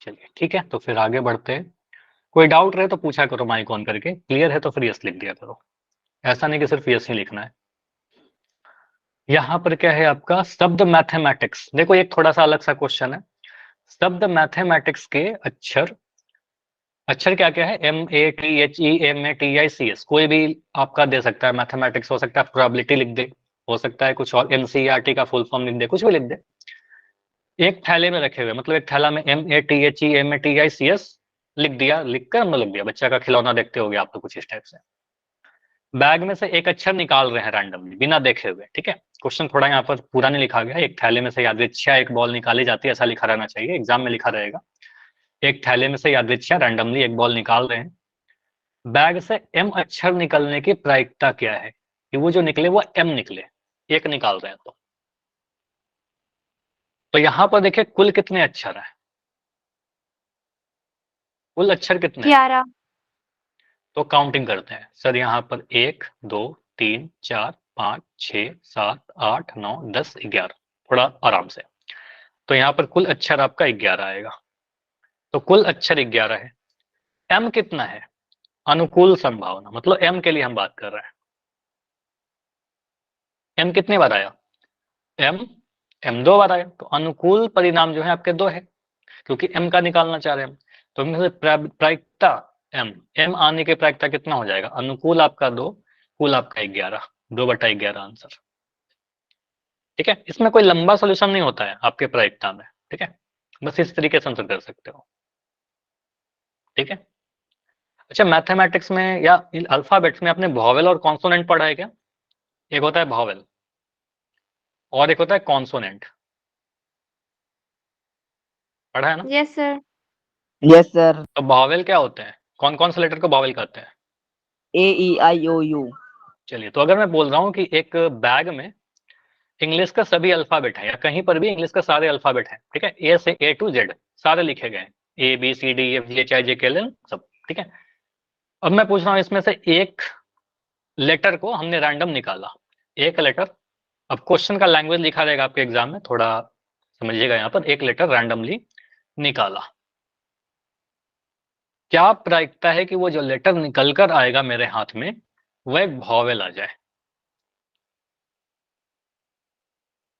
चलिए ठीक है, तो फिर आगे बढ़ते हैं। कोई डाउट रहे तो पूछा करो माइक ऑन करके, क्लियर है तो फिर यस लिख दिया करो, ऐसा नहीं कि सिर्फ यस ही लिखना है। यहाँ पर क्या है आपका शब्द मैथमेटिक्स। देखो एक थोड़ा सा अलग सा क्वेश्चन है। शब्द मैथमेटिक्स के अक्षर, अक्षर क्या क्या है, MATHEMATICS, कोई भी आपका दे सकता है। मैथमेटिक्स हो सकता है प्रोबेबिलिटी लिख दे, हो सकता है कुछ और, NCERT का फुल फॉर्म लिख दे, कुछ भी लिख दे। एक थैले में रखे हुए, मतलब एक थैला में MATHEMATICS लिख दिया, लिखकर हमने लिख दिया। बच्चा का खिलौना देखते होगे आप तो कुछ इस टाइप से। बैग में से एक अक्षर निकाल रहे हैं रैंडमली बिना देखे हुए, ठीक है। क्वेश्चन थोड़ा यहाँ पर पूरा नहीं लिखा गया। एक थैले में से यादृच्छा एक बॉल निकाली जाती है, ऐसा लिखा रहना चाहिए, एग्जाम में लिखा रहेगा। एक थैले में से यादृच्छा रैंडमली एक बॉल निकाल रहे हैं। बैग से M अक्षर निकलने की प्रायिकता क्या है कि वो जो निकले वो M निकले, एक निकाल रहे हैं तो यहाँ पर देखिए कुल कितने अक्षर है, कुल अक्षर कितने हैं? 11। तो काउंटिंग करते हैं सर। यहाँ पर 1 2 3 4 5 6 7 8 9 10 11, थोड़ा आराम से। तो यहाँ पर कुल अक्षर आपका 11 आएगा। तो कुल अक्षर 11 है। M कितना है? अनुकूल संभावना, मतलब M के लिए हम बात कर रहे हैं। M कितने बार आया? M 2 बार आया। तो अनुकूल परिणाम जो है आपके 2 है, क्योंकि M का निकालना चाह रहे हैं हम। तो इनमें से प्रायिकता M आने की प्रायिकता कितना हो जाएगा? अनुकूल आपका 2, कुल आपका 11, 2/11 आंसर। ठीक है, इसमें कोई लंबा सॉल्यूशन नहीं होता है आपके प्रायिकता में, ठीक है। बस इस तरीके से आंसर कर सकते हो, ठीक है। अच्छा, मैथमेटिक्स में या अल्फाबेट्स में आपने वॉवेल और कॉन्सोनेंट पढ़ा है क्या? एक होता है वॉवेल और एक होता है कॉन्सोनेंट, पढ़ा है ना? Yes sir. Yes sir. तो वॉवेल क्या होते हैं? कौन कौन से लेटर को वॉवेल कहते हैं? AEIOU। चलिए, तो अगर मैं बोल रहा हूँ कि एक बैग में इंग्लिश का सभी अल्फाबेट है, या कहीं पर भी इंग्लिश का सारे अल्फाबेट है, ठीक है, A से A to Z सारे लिखे गए हैं, ABCDEFGHIJKLM सब, ठीक है। अब मैं पूछ रहा हूँ इसमें से एक लेटर को हमने रैंडम निकाला, एक लेटर। अब क्वेश्चन का लैंग्वेज लिखा रहेगा आपके एग्जाम में, थोड़ा समझिएगा। यहाँ पर एक लेटर रैंडमली निकाला, क्या प्रायिकता है कि वो जो लेटर निकल कर आएगा मेरे हाथ में वो एक वॉवेल आ जाए?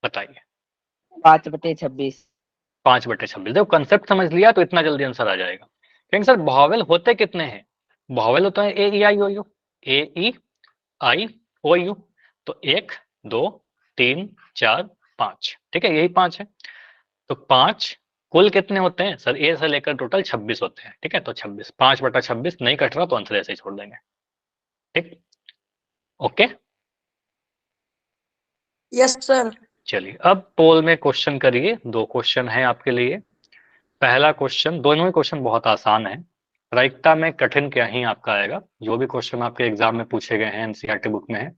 बताइए। 5/26। 5/26। देखो कंसेप्ट समझ लिया तो इतना जल्दी आंसर आ जाएगा। लेकिन सर वॉवेल होते कितने हैं? वॉवेल होता है AEIOU, AEIOU। तो 1 2 3 4 5, ठीक है, यही 5 है। तो 5 कुल कितने होते हैं सर? A से लेकर टोटल 26 होते हैं, ठीक है। तो 26, 5/26 नहीं कट रहा तो आंसर ऐसे ही छोड़ देंगे, ठीक। Okay, yes sir. चलिए अब पोल में क्वेश्चन करिए। 2 क्वेश्चन है आपके लिए। पहला क्वेश्चन, दोनों ही क्वेश्चन बहुत आसान है। प्रायिकता में कठिन क्या ही आपका आएगा, जो भी क्वेश्चन आपके एग्जाम में पूछे गए हैं NCERT बुक में है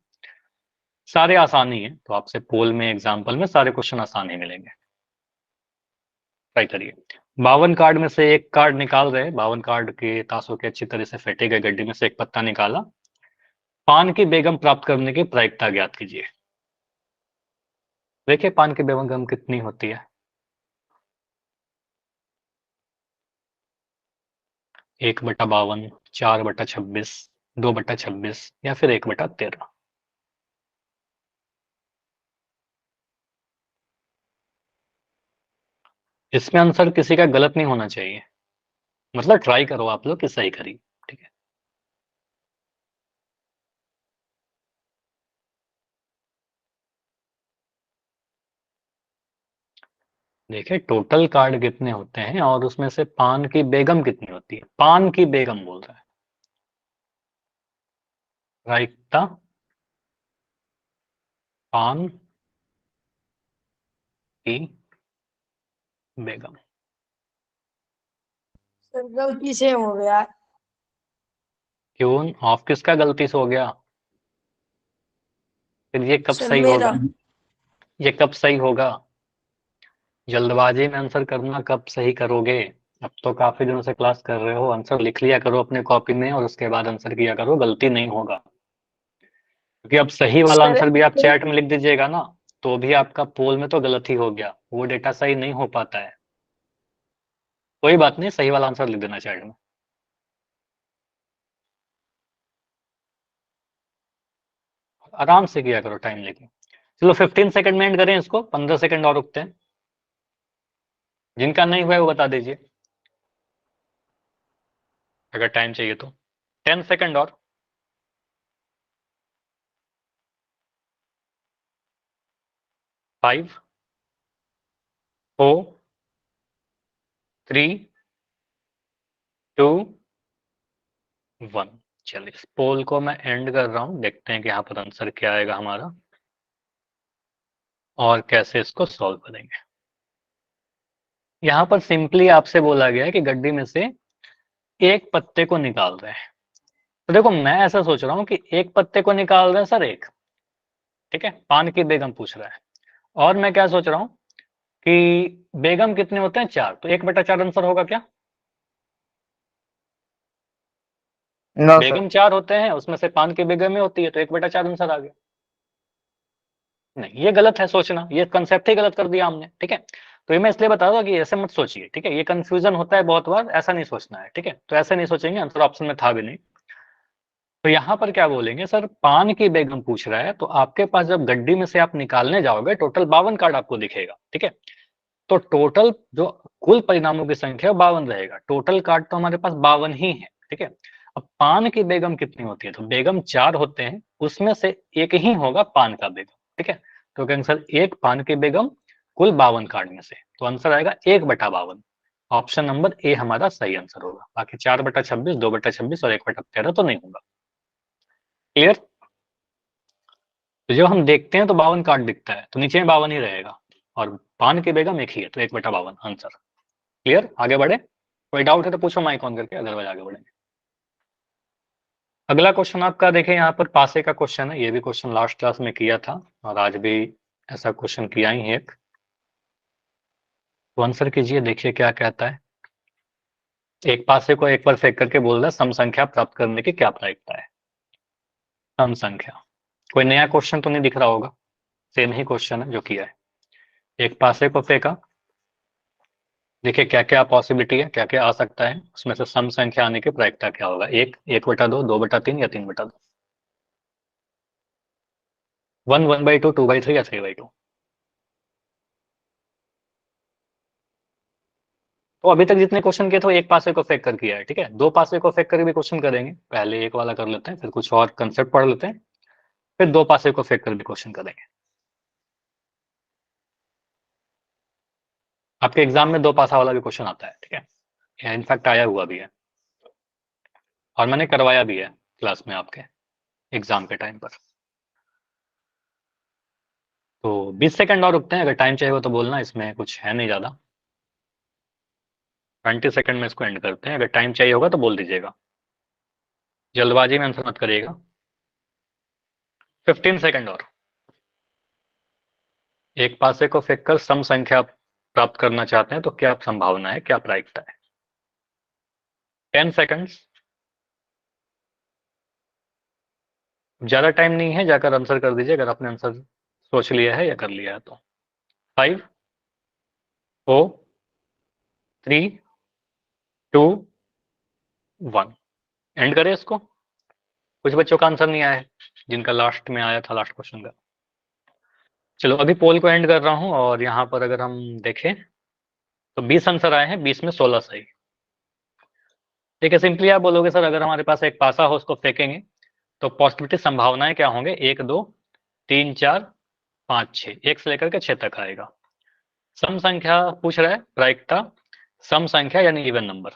सारे आसान ही है। तो आपसे पोल में एग्जाम्पल में सारे क्वेश्चन आसान ही मिलेंगे। ट्राई करिए। 52 कार्ड में से एक कार्ड निकाल रहे, 52 कार्ड के ताशों के अच्छी तरह से फेंटे गए गड्डी में से एक पत्ता निकाला। पान की बेगम प्राप्त करने की प्रायिकता ज्ञात कीजिए। देखिए पान की बेगम कितनी होती है? 1/52, 4/26, 2/26 या फिर 1/13। इसमें आंसर किसी का गलत नहीं होना चाहिए, मतलब ट्राई करो आप लोग कि सही करिए, ठीक है। देखिए टोटल कार्ड कितने होते हैं और उसमें से पान की बेगम कितनी होती है। पान की बेगम बोल रहा है, प्रायिकता पान की बेगम। सर गलती से हो गया। क्यों? ऑफ किसका गलती से हो गया? फिर ये कब सर सही मेरा। होगा? ये कब सही होगा? जल्दबाजी में आंसर करना कब सही करोगे? अब तो काफी दिनों से क्लास कर रहे हो, आंसर लिख लिया करो अपने कॉपी में और उसके बाद आंसर किया करो, गलती नहीं होगा। क्योंकि अब सही वाला सर आंसर भी आप चैट में लिख दीजिएगा ना, तो भी आपका पोल में तो गलत ही हो गया, वो डेटा सही नहीं हो पाता है। कोई बात नहीं, सही वाला आंसर लिख देना चैट में। आराम से किया करो टाइम लेके। चलो 15 सेकंड में एंड करें इसको, 15 सेकंड और रुकते हैं। जिनका नहीं हुआ है वो बता दीजिए, अगर टाइम चाहिए तो। 10 सेकंड और। 5, 4, 3, 2, 1। चलिए इस पोल को मैं एंड कर रहा हूं, देखते हैं कि यहाँ पर आंसर क्या आएगा हमारा और कैसे इसको सॉल्व करेंगे। यहाँ पर सिंपली आपसे बोला गया है कि गड्डी में से एक पत्ते को निकाल रहे हैं। तो देखो मैं ऐसा सोच रहा हूँ कि एक पत्ते को निकाल रहे हैं सर एक, ठीक है, पान की बेगम पूछ रहा है। और मैं क्या सोच रहा हूँ कि बेगम कितने होते हैं, 4, तो 1/4 आंसर होगा क्या? No sir. बेगम 4 होते हैं, उसमें से पान की बेगम में होती है, तो 1/4 आंसर आ गया। नहीं, ये गलत है सोचना, ये कंसेप्ट ही गलत कर दिया हमने, ठीक है। तो ये मैं इसलिए बता रहा हूँ कि ऐसे मत सोचिए, ठीक है, ये कंफ्यूजन होता है बहुत बार, ऐसा नहीं सोचना है, ठीक है। तो ऐसे नहीं सोचेंगे, आंसर ऑप्शन में था भी नहीं। तो यहाँ पर क्या बोलेंगे, सर पान की बेगम पूछ रहा है, तो आपके पास जब गड्डी में से आप निकालने जाओगे टोटल 52 कार्ड आपको दिखेगा, ठीक है। तो टोटल जो कुल परिणामों की संख्या 52 रहेगा, टोटल कार्ड तो हमारे पास 52 ही है, ठीक है। अब पान की बेगम कितनी होती है, तो बेगम 4 होते हैं, उसमें से एक ही होगा पान का बेगम, ठीक है। तो कहेंगे सर एक पान की बेगम कुल 52 कार्ड में से, तो आंसर आएगा 1/52। ऑप्शन नंबर ए हमारा सही आंसर होगा। बाकी 4/26, 2/26 और 1/13 तो नहीं होगा। क्लियर? तो जब हम देखते हैं तो 52 कार्ड दिखता है, तो नीचे में 52 ही रहेगा, और पान की बेगम एक ही है, तो 1/52 आंसर। क्लियर? आगे बढ़े? कोई डाउट है तो पूछो माइक ऑन करके, अदरवाइज आगे बढ़ेंगे। अगला क्वेश्चन आपका देखें, यहाँ पर पासे का क्वेश्चन है, ये भी क्वेश्चन लास्ट क्लास में किया था और आज भी ऐसा क्वेश्चन किया ही है एक। तो आंसर कीजिए, देखिए क्या कहता है। एक पासे को एक बार फेंक करके बोल रहा है सम संख्या प्राप्त करने की क्या प्रायिकता है। सम संख्या, कोई नया क्वेश्चन तो नहीं दिख रहा होगा, सेम ही क्वेश्चन है जो किया है। एक पासे को फेंका, देखिए क्या क्या पॉसिबिलिटी है, क्या क्या आ सकता है, उसमें से सम संख्या आने की प्रायिकता क्या होगा। 1, 1/2, 2/3 या 3/2, 1, 1/2, 2/3 या 3/2। तो अभी तक जितने क्वेश्चन किए थे वो एक पासे को फेंक कर किया है, ठीक है। दो पासे को फेंक कर भी क्वेश्चन करेंगे, पहले एक वाला कर लेते हैं, फिर कुछ और कंसेप्ट पढ़ लेते हैं, फिर दो पासे को फेंक कर भी क्वेश्चन करेंगे। आपके एग्जाम में दो पासा वाला भी क्वेश्चन आता है, ठीक है, इनफैक्ट आया हुआ भी है और मैंने करवाया भी है क्लास में आपके एग्जाम के टाइम पर। तो 20 सेकंड और रुकते हैं, अगर टाइम चाहिए हो तो बोलना, इसमें कुछ है नहीं ज्यादा। 20 सेकंड में इसको एंड करते हैं, अगर टाइम चाहिए होगा तो बोल दीजिएगा, जल्दबाजी में आंसर मत करिएगा। 15 सेकंड और। एक पासे को फेंककर सम संख्या प्राप्त करना चाहते हैं तो क्या संभावना है, क्या प्रायिकता है। 10 सेकंड्स। ज्यादा टाइम नहीं है, जाकर आंसर कर दीजिए अगर आपने आंसर सोच लिया है या कर लिया है तो। 5, 4, 3, 2, 1। एंड करें इसको। कुछ बच्चों का आंसर नहीं आया है, जिनका लास्ट में आया था लास्ट क्वेश्चन का। चलो अभी पोल को एंड कर रहा हूं, और यहाँ पर अगर हम देखें तो 20 आंसर आए हैं, 20 में 16 सही। ठीक है, सिंपली आप बोलोगे सर अगर हमारे पास एक पासा हो उसको फेंकेंगे तो पॉसिबिलिटी संभावनाएं क्या होंगे, 1, 2, 3, 4, 5, 6, 1 से लेकर के 6 तक आएगा। सम संख्या पूछ रहा है, प्रायिकता सम संख्या यानी इवन नंबर।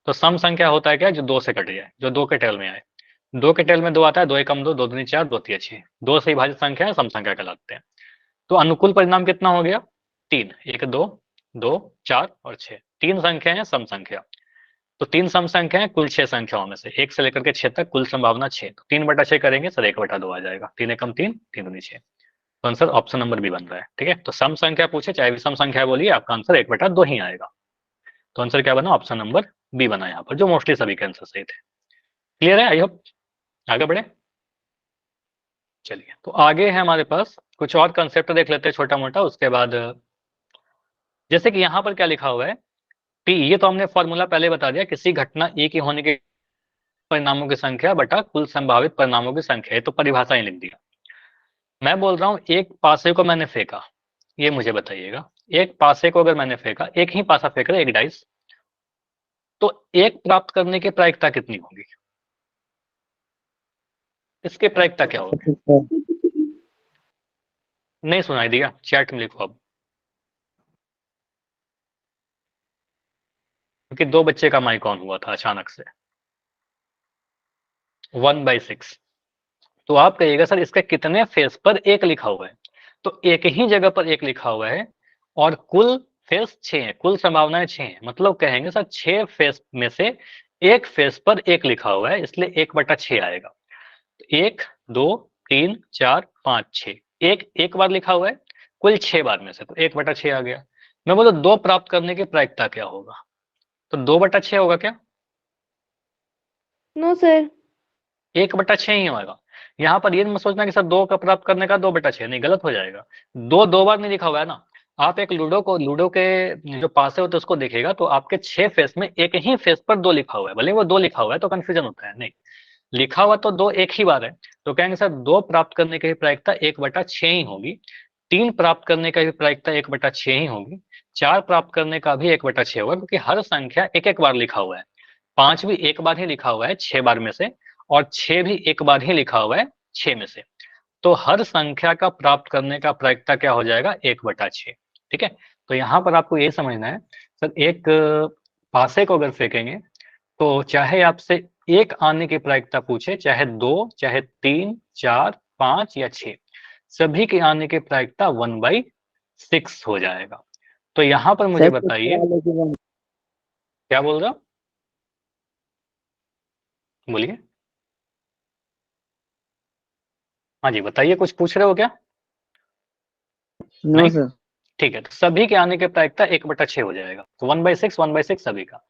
तो सम संख्या होता है क्या, जो 2 से कट जाए, जो 2 के टेल में आए। 2 के टेल में 2 आता है, 2 एकम 2, 2 दूनी 4, 2 तिया 6, 2 से विभाजित संख्या सम संख्या कहलाते हैं। तो अनुकूल परिणाम कितना हो गया, 3, 1, 2, 2, 4 और 6, 3 संख्या है सम संख्या। तो 3 सम संख्या है कुल 6 संख्याओं में से, 1 से लेकर के 6 तक कुल संभावना 6। तो 3/6 करेंगे सर, 1/2 आ जाएगा, 3 एकम 3, 3 दूनी 6। तो आंसर ऑप्शन नंबर बी बन रहा है, ठीक है। तो सम संख्या पूछे चाहे विषम संख्या बोलिए, आपका आंसर 1/2 ही आएगा। तो आंसर क्या बना, ऑप्शन नंबर बी बना यहाँ पर, जो मोस्टली सभी के आंसर सही थे। क्लियर है, आई होप। आगे बढ़े। चलिए तो आगे है हमारे पास कुछ और कंसेप्ट देख लेते हैं छोटा मोटा, उसके बाद जैसे कि यहाँ पर क्या लिखा हुआ है, पी, ये तो हमने फॉर्मूला पहले बता दिया, किसी घटना ए की होने के परिणामों की संख्या बटा कुल संभावित परिणामों की संख्या, ये तो परिभाषा ही लिख दिया। मैं बोल रहा हूँ एक पासे को मैंने फेंका, ये मुझे बताइएगा, एक पासे को अगर मैंने फेंका, एक ही पासा फेंक रहा है, एक डाइस, तो एक प्राप्त करने की प्रायिकता कितनी होगी? इसकी प्रायिकता क्या होगी? नहीं सुनाई दिया, चैट में लिखो अब, क्योंकि दो बच्चे का माइक ऑन हुआ था अचानक से। 1/6। तो आप कहिएगा सर इसके कितने फेस पर एक लिखा हुआ है? तो एक ही जगह पर एक लिखा हुआ है और कुल फेस 6 है, कुल संभावनाएं 6 हैं, मतलब कहेंगे सर 6 फेस में से एक फेस पर एक लिखा हुआ है, इसलिए 1/6 आएगा। तो 1 2 3 4 5 6, एक एक बार लिखा हुआ है कुल 6 बार में से, तो 1/6 आ गया। मैं बोला दो प्राप्त करने की प्रायिकता क्या होगा? तो 2/6 होगा क्या? No sir. 1/6 ही होगा। यहाँ पर ये मत सोचना कि सर 2 का प्राप्त करने का 2/6, नहीं, गलत हो जाएगा। 2 बार नहीं लिखा हुआ है ना। आप एक लूडो के जो पासे होते हैं उसको देखिएगा, तो आपके 6 फेस में एक ही फेस पर 2 लिखा हुआ है, भले वो 2 लिखा हुआ है तो कंफ्यूजन होता है, नहीं, लिखा हुआ तो 2 एक ही बार है। तो कहेंगे सर 2 प्राप्त करने की प्रायिकता 1/6 ही होगी, 3 प्राप्त करने का भी प्रायिकता 1/6 ही होगी, 4 प्राप्त करने का भी 1/6 होगा, क्योंकि हर संख्या एक एक बार लिखा हुआ है। 5 भी एक बार ही लिखा हुआ है 6 बार में से, और 6 भी एक बार ही लिखा हुआ है 6 में से। तो हर संख्या का प्राप्त करने का प्रायिकता क्या हो जाएगा? 1/6। ठीक है, तो यहाँ पर आपको ये समझना है सर, एक पासे को अगर फेंकेंगे तो चाहे आपसे एक आने की प्रायिकता पूछे, चाहे 2, चाहे 3, 4, 5 या 6, सभी के आने की प्रायिकता 1/6 हो जाएगा। तो यहाँ पर मुझे बताइए, क्या बोल रहे हो? बोलिए। हाँ जी, बताइए, कुछ पूछ रहे हो क्या? नो नहीं, सर। ठीक है, तो सभी के आने की प्रायिकता 1/6 हो जाएगा, तो 1/6 सभी का।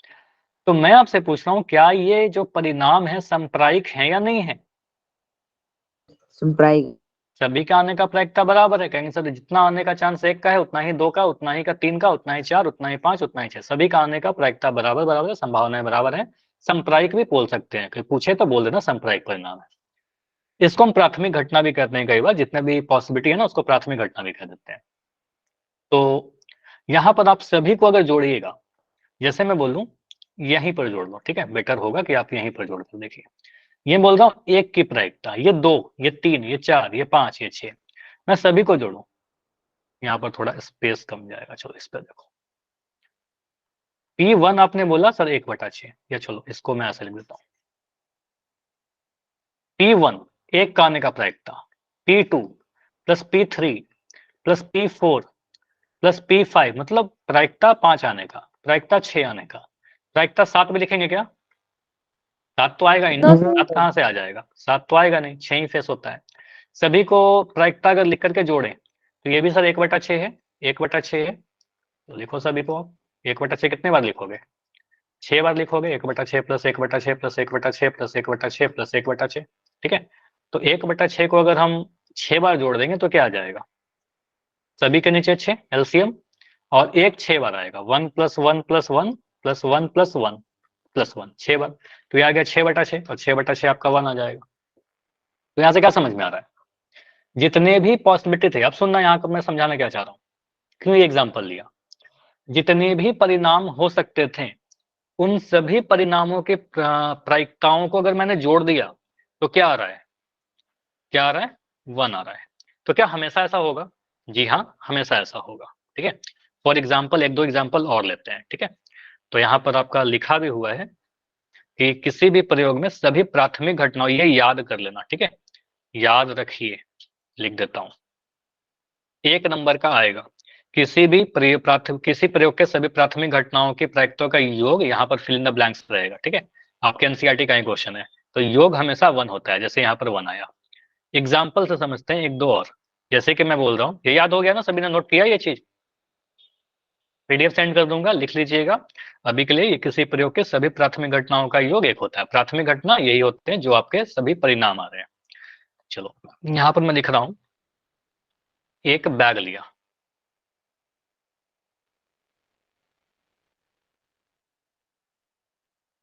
तो मैं आपसे पूछ रहा हूँ, क्या ये जो परिणाम है संप्रायिक है या नहीं है? संप्रायिक। सभी का आने का प्रायिकता बराबर है, कहेंगे सर जितना आने का चांस एक का है उतना ही दो का, उतना ही का तीन का, उतना ही चार, उतना ही पांच, उतना ही छह, सभी का आने का प्रायिकता बराबर बराबर है, संभावनाएं बराबर है। संप्रायिक भी बोल सकते हैं, कोई पूछे तो बोल देना संप्रायिक परिणाम है। इसको हम प्राथमिक घटना भी कहते हैं, कई बार जितने भी पॉसिबिलिटी है ना उसको प्राथमिक घटना भी कह देते हैं। तो यहाँ पर आप सभी को अगर जोड़िएगा, जैसे मैं बोलूं यहीं पर जोड़ लो, ठीक है, बेटर होगा कि आप यहीं पर जोड़ दो। देखिए, ये बोल रहा हूँ एक की प्रायिकता, ये 2, ये 3, ये 4, ये 5, ये 6, मैं सभी को जोड़ू, यहाँ पर थोड़ा स्पेस कम जाएगा, चलो इस पर देखो। P1 आपने बोला सर 1/6, या चलो इसको मैं ऐसे लिख देता हूँ, P1 एक का आने का प्रायिकता, P2 plus P3 plus P4 plus P5, मतलब प्रायिकता 5 आने का, प्रायिकता 6 आने का, प्रायिकता 7 भी लिखेंगे क्या? 7 तो आएगा ही ना, 7 कहाँ से आ जाएगा, 7 तो आएगा नहीं, 6 ही फेस होता है। सभी को प्रायिकता अगर लिख करके जोड़ें तो ये भी सर 1/6 है, 1/6 है, तो लिखो सभी को आप। 1/6 कितने बार लिखोगे? 6 बार लिखोगे, 1/6 प्लस 1/6 प्लस 1/6 प्लस 1/6 प्लस 1/6, ठीक है। तो 1/6 को अगर हम 6 बार जोड़ देंगे तो क्या आ जाएगा? सभी के नीचे 6 एलसीएम, और एक 6 बार आएगा, 1 plus 1 plus 1 plus 1 plus 1 plus 1, 6 बार, तो ये आ गया 6/6, और 6/6 आपका 1 आ जाएगा। तो यहाँ से क्या समझ में आ रहा है? जितने भी पॉसिबिलिटी थे, अब सुनना यहाँ को मैं समझाना क्या चाह रहा हूँ, क्यों ये एग्जाम्पल लिया, जितने भी परिणाम हो सकते थे उन सभी परिणामों के प्रायिकताओं को अगर मैंने जोड़ दिया तो क्या आ रहा है? क्या आ रहा है? 1 आ रहा है। तो क्या हमेशा ऐसा होगा? जी हाँ, हमेशा ऐसा होगा, ठीक है। फॉर एग्जाम्पल एक दो एग्जाम्पल और लेते हैं, ठीक है। तो यहाँ पर आपका लिखा भी हुआ है कि किसी भी प्रयोग में सभी प्राथमिक घटनाओं, ये याद कर लेना, ठीक है, याद रखिए, लिख देता हूं, 1 नंबर का आएगा, किसी प्रयोग के सभी प्राथमिक घटनाओं की प्रायिकताओं का योग, यहाँ पर फिल इन द ब्लैंक्स रहेगा, ठीक है, आपके एनसीईआरटी का ही क्वेश्चन है। तो योग हमेशा 1 होता है, जैसे यहाँ पर 1 आया। एग्जाम्पल से समझते हैं एक दो और, जैसे कि मैं बोल रहा हूँ, ये याद हो गया ना, सभी ने नोट किया ये चीज? पीडीएफ सेंड कर दूंगा, लिख लीजिएगा। अभी के लिए, ये किसी प्रयोग के सभी प्राथमिक घटनाओं का योग 1 होता है। प्राथमिक घटना यही होते हैं जो आपके सभी परिणाम आ रहे हैं। चलो यहाँ पर मैं लिख रहा हूं, एक बैग लिया,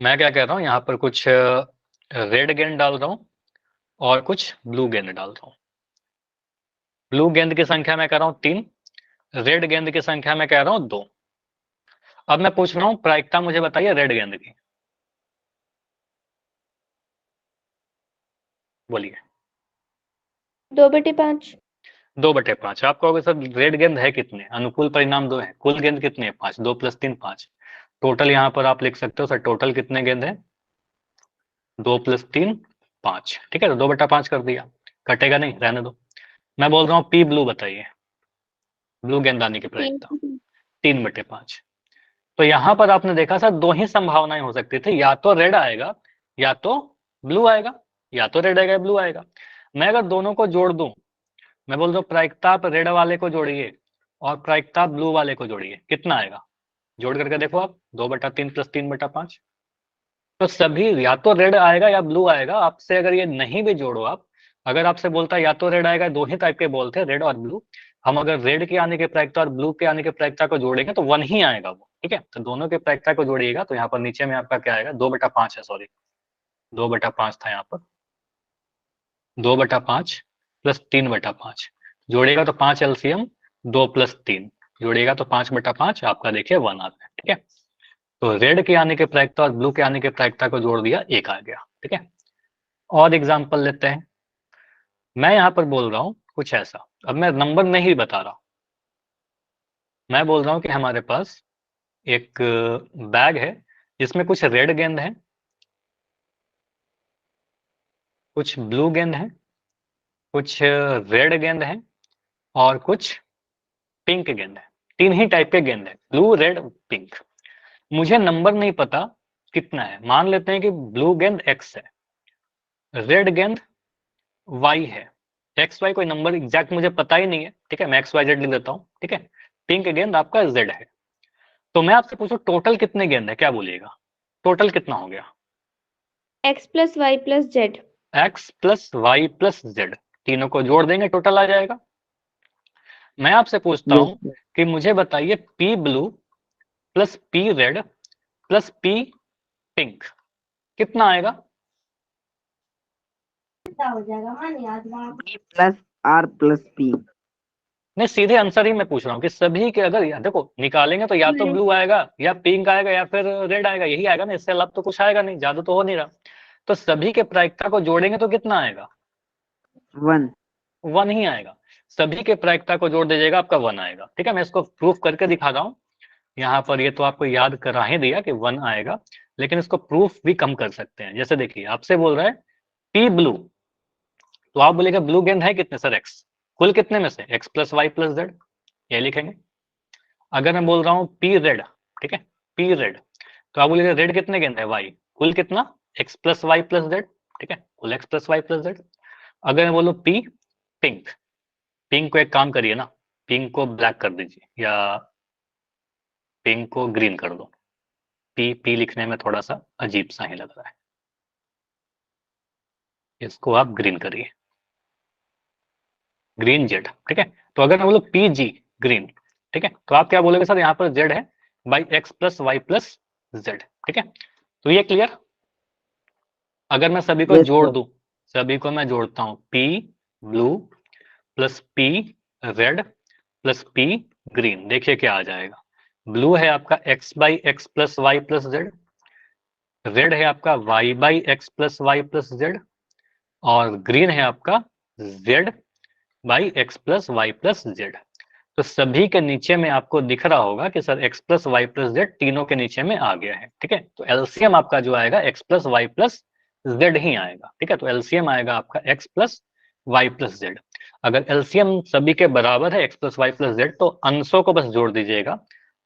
मैं क्या कह रहा हूँ, यहाँ पर कुछ रेड गेंद डाल रहा हूँ और कुछ ब्लू गेंद डाल रहा हूँ। ब्लू गेंद की संख्या मैं कह रहा हूं 3, रेड गेंद की संख्या मैं कह रहा हूं 2। अब मैं पूछ रहा हूं प्रायिकता मुझे बताइए रेड गेंद की, बोलिए। 2/5। 2/5। आप कहोगे सर रेड गेंद है कितने, अनुकूल परिणाम 2 है, कुल गेंद कितने हैं 5, 2 + 3 5। टोटल यहाँ पर आप लिख सकते हो सर टोटल कितने गेंद है, 2 + 3 5। ठीक है, तो 2/5 कर दिया, कटेगा नहीं, रहने दो। मैं बोल रहा हूँ पी ब्लू बताइए, ब्लू गेंदानी की प्रायिकता 3/5। तो यहाँ पर आपने देखा सर दो ही संभावनाएं हो सकती थी, या तो रेड आएगा या तो ब्लू आएगा, या तो रेड आएगा या ब्लू आएगा। मैं अगर दोनों को जोड़ दूं, मैं बोल रहा हूँ प्रायिकता आप रेड वाले को जोड़िए और प्रायिकता ब्लू वाले को जोड़िए, कितना आएगा, जोड़ करके देखो आप, 2/3 + 3/5। तो सभी या तो रेड आएगा या ब्लू आएगा। आपसे अगर ये नहीं भी जोड़ो आप, अगर आपसे बोलता है या तो रेड आएगा, दो ही टाइप के बोलते, रेड और ब्लू, हम अगर रेड के आने के प्रायिकता और ब्लू के आने के प्रायिकता को जोड़ेंगे तो 1 ही आएगा वो। ठीक है, तो दोनों के प्रायिकता को जोड़िएगा तो यहाँ पर नीचे में आपका क्या आएगा, 2/5 है, सॉरी 2/5 था यहाँ पर, 2/5 + 3/5 जोड़ेगा तो 5 LCM, 2 + 3 जोड़ेगा तो 5/5, आपका देखिए 1 आता है। ठीक है, तो रेड के आने के प्रायिकता और ब्लू के आने के प्रायिकता को जोड़ दिया, 1 आ गया। ठीक है, और एग्जाम्पल लेते हैं। मैं यहाँ पर बोल रहा हूँ कुछ ऐसा, अब मैं नंबर नहीं बता रहा, मैं बोल रहा हूँ कि हमारे पास एक बैग है जिसमें कुछ रेड गेंद है, कुछ ब्लू गेंद है, कुछ रेड गेंद है और कुछ पिंक गेंद है। 3 ही टाइप के गेंद है, ब्लू रेड पिंक। मुझे नंबर नहीं पता कितना है, मान लेते हैं कि ब्लू गेंद x है, रेड गेंद y है, एक्स वाई कोई नंबर एग्जैक्ट मुझे पता ही नहीं है। ठीक है, मैं XYZ लिख देता हूँ। ठीक है, पिंक गेंद आपका z है। तो मैं आपसे पूछूं टोटल कितने गेंद है, क्या बोलिएगा, टोटल कितना हो गया, x + y + z। x + y + z, तीनों को जोड़ देंगे टोटल आ जाएगा। मैं आपसे पूछता यस हूं कि मुझे बताइए p blue + p red + p pink कितना आएगा। P+R+P। नहीं, सीधे आंसर ही मैं पूछ रहा हूँ कि सभी के अगर देखो निकालेंगे तो या तो ब्लू आएगा या पिंक आएगा या फिर रेड आएगा, यही आएगा ना, इससे अलावा तो कुछ आएगा नहीं, जादू तो हो नहीं रहा। तो सभी के प्रायिकता को जोड़ेंगे तो कितना आएगा, 1। 1 ही आएगा। सभी के प्रायिकता को जोड़ दीजिएगा, आपका 1 आएगा। ठीक है, मैं इसको प्रूफ करके दिखा रहा हूँ यहाँ पर, ये तो आपको याद करा ही दिया कि 1 आएगा, लेकिन इसको प्रूफ भी कम कर सकते हैं। जैसे देखिए आपसे बोल रहा है पी ब्लू, तो आप बोलेगा ब्लू गेंद है कितने सर, एक्स, कुल कितने में से x + y + z, ये लिखेंगे। अगर मैं बोल रहा हूँ पी रेड, ठीक है, पी रेड, तो आप बोलिएगा रेड कितने गेंद है y, कुल कितना x + y + z। ठीक है, कुल x + y + z। अगर मैं बोलूँ पी पिंक, पिंक को एक काम करिए ना, पिंक को ब्लैक कर दीजिए या पिंक को ग्रीन कर दो, पी पी लिखने में थोड़ा सा अजीब सा ही लग रहा है, इसको आप ग्रीन करिए, ग्रीन जेड। ठीक है, तो अगर मैं बोलूँ पी जी ग्रीन, ठीक है, तो आप क्या बोलोगे सर, यहाँ पर जेड है बाई x + y + z। ठीक है, तो ये क्लियर। अगर मैं सभी को यस जोड़ सर। दूं, सभी को मैं जोड़ता हूं, p blue + p red + p green, देखिए क्या आ जाएगा। ब्लू है आपका x/x + y + z, रेड है आपका y/x + y + z, और ग्रीन है आपका z/x + y + z। तो सभी के नीचे में आपको दिख रहा होगा कि सर x + y + z तीनों के नीचे में आ गया है। ठीक है, तो एलसीएम आपका जो आएगा x + y + z ही आएगा। ठीक है, तो एलसीएम आएगा आपका x + y + z। अगर एलसीएम सभी के बराबर है x + y + z, तो अंशों को बस जोड़ दीजिएगा,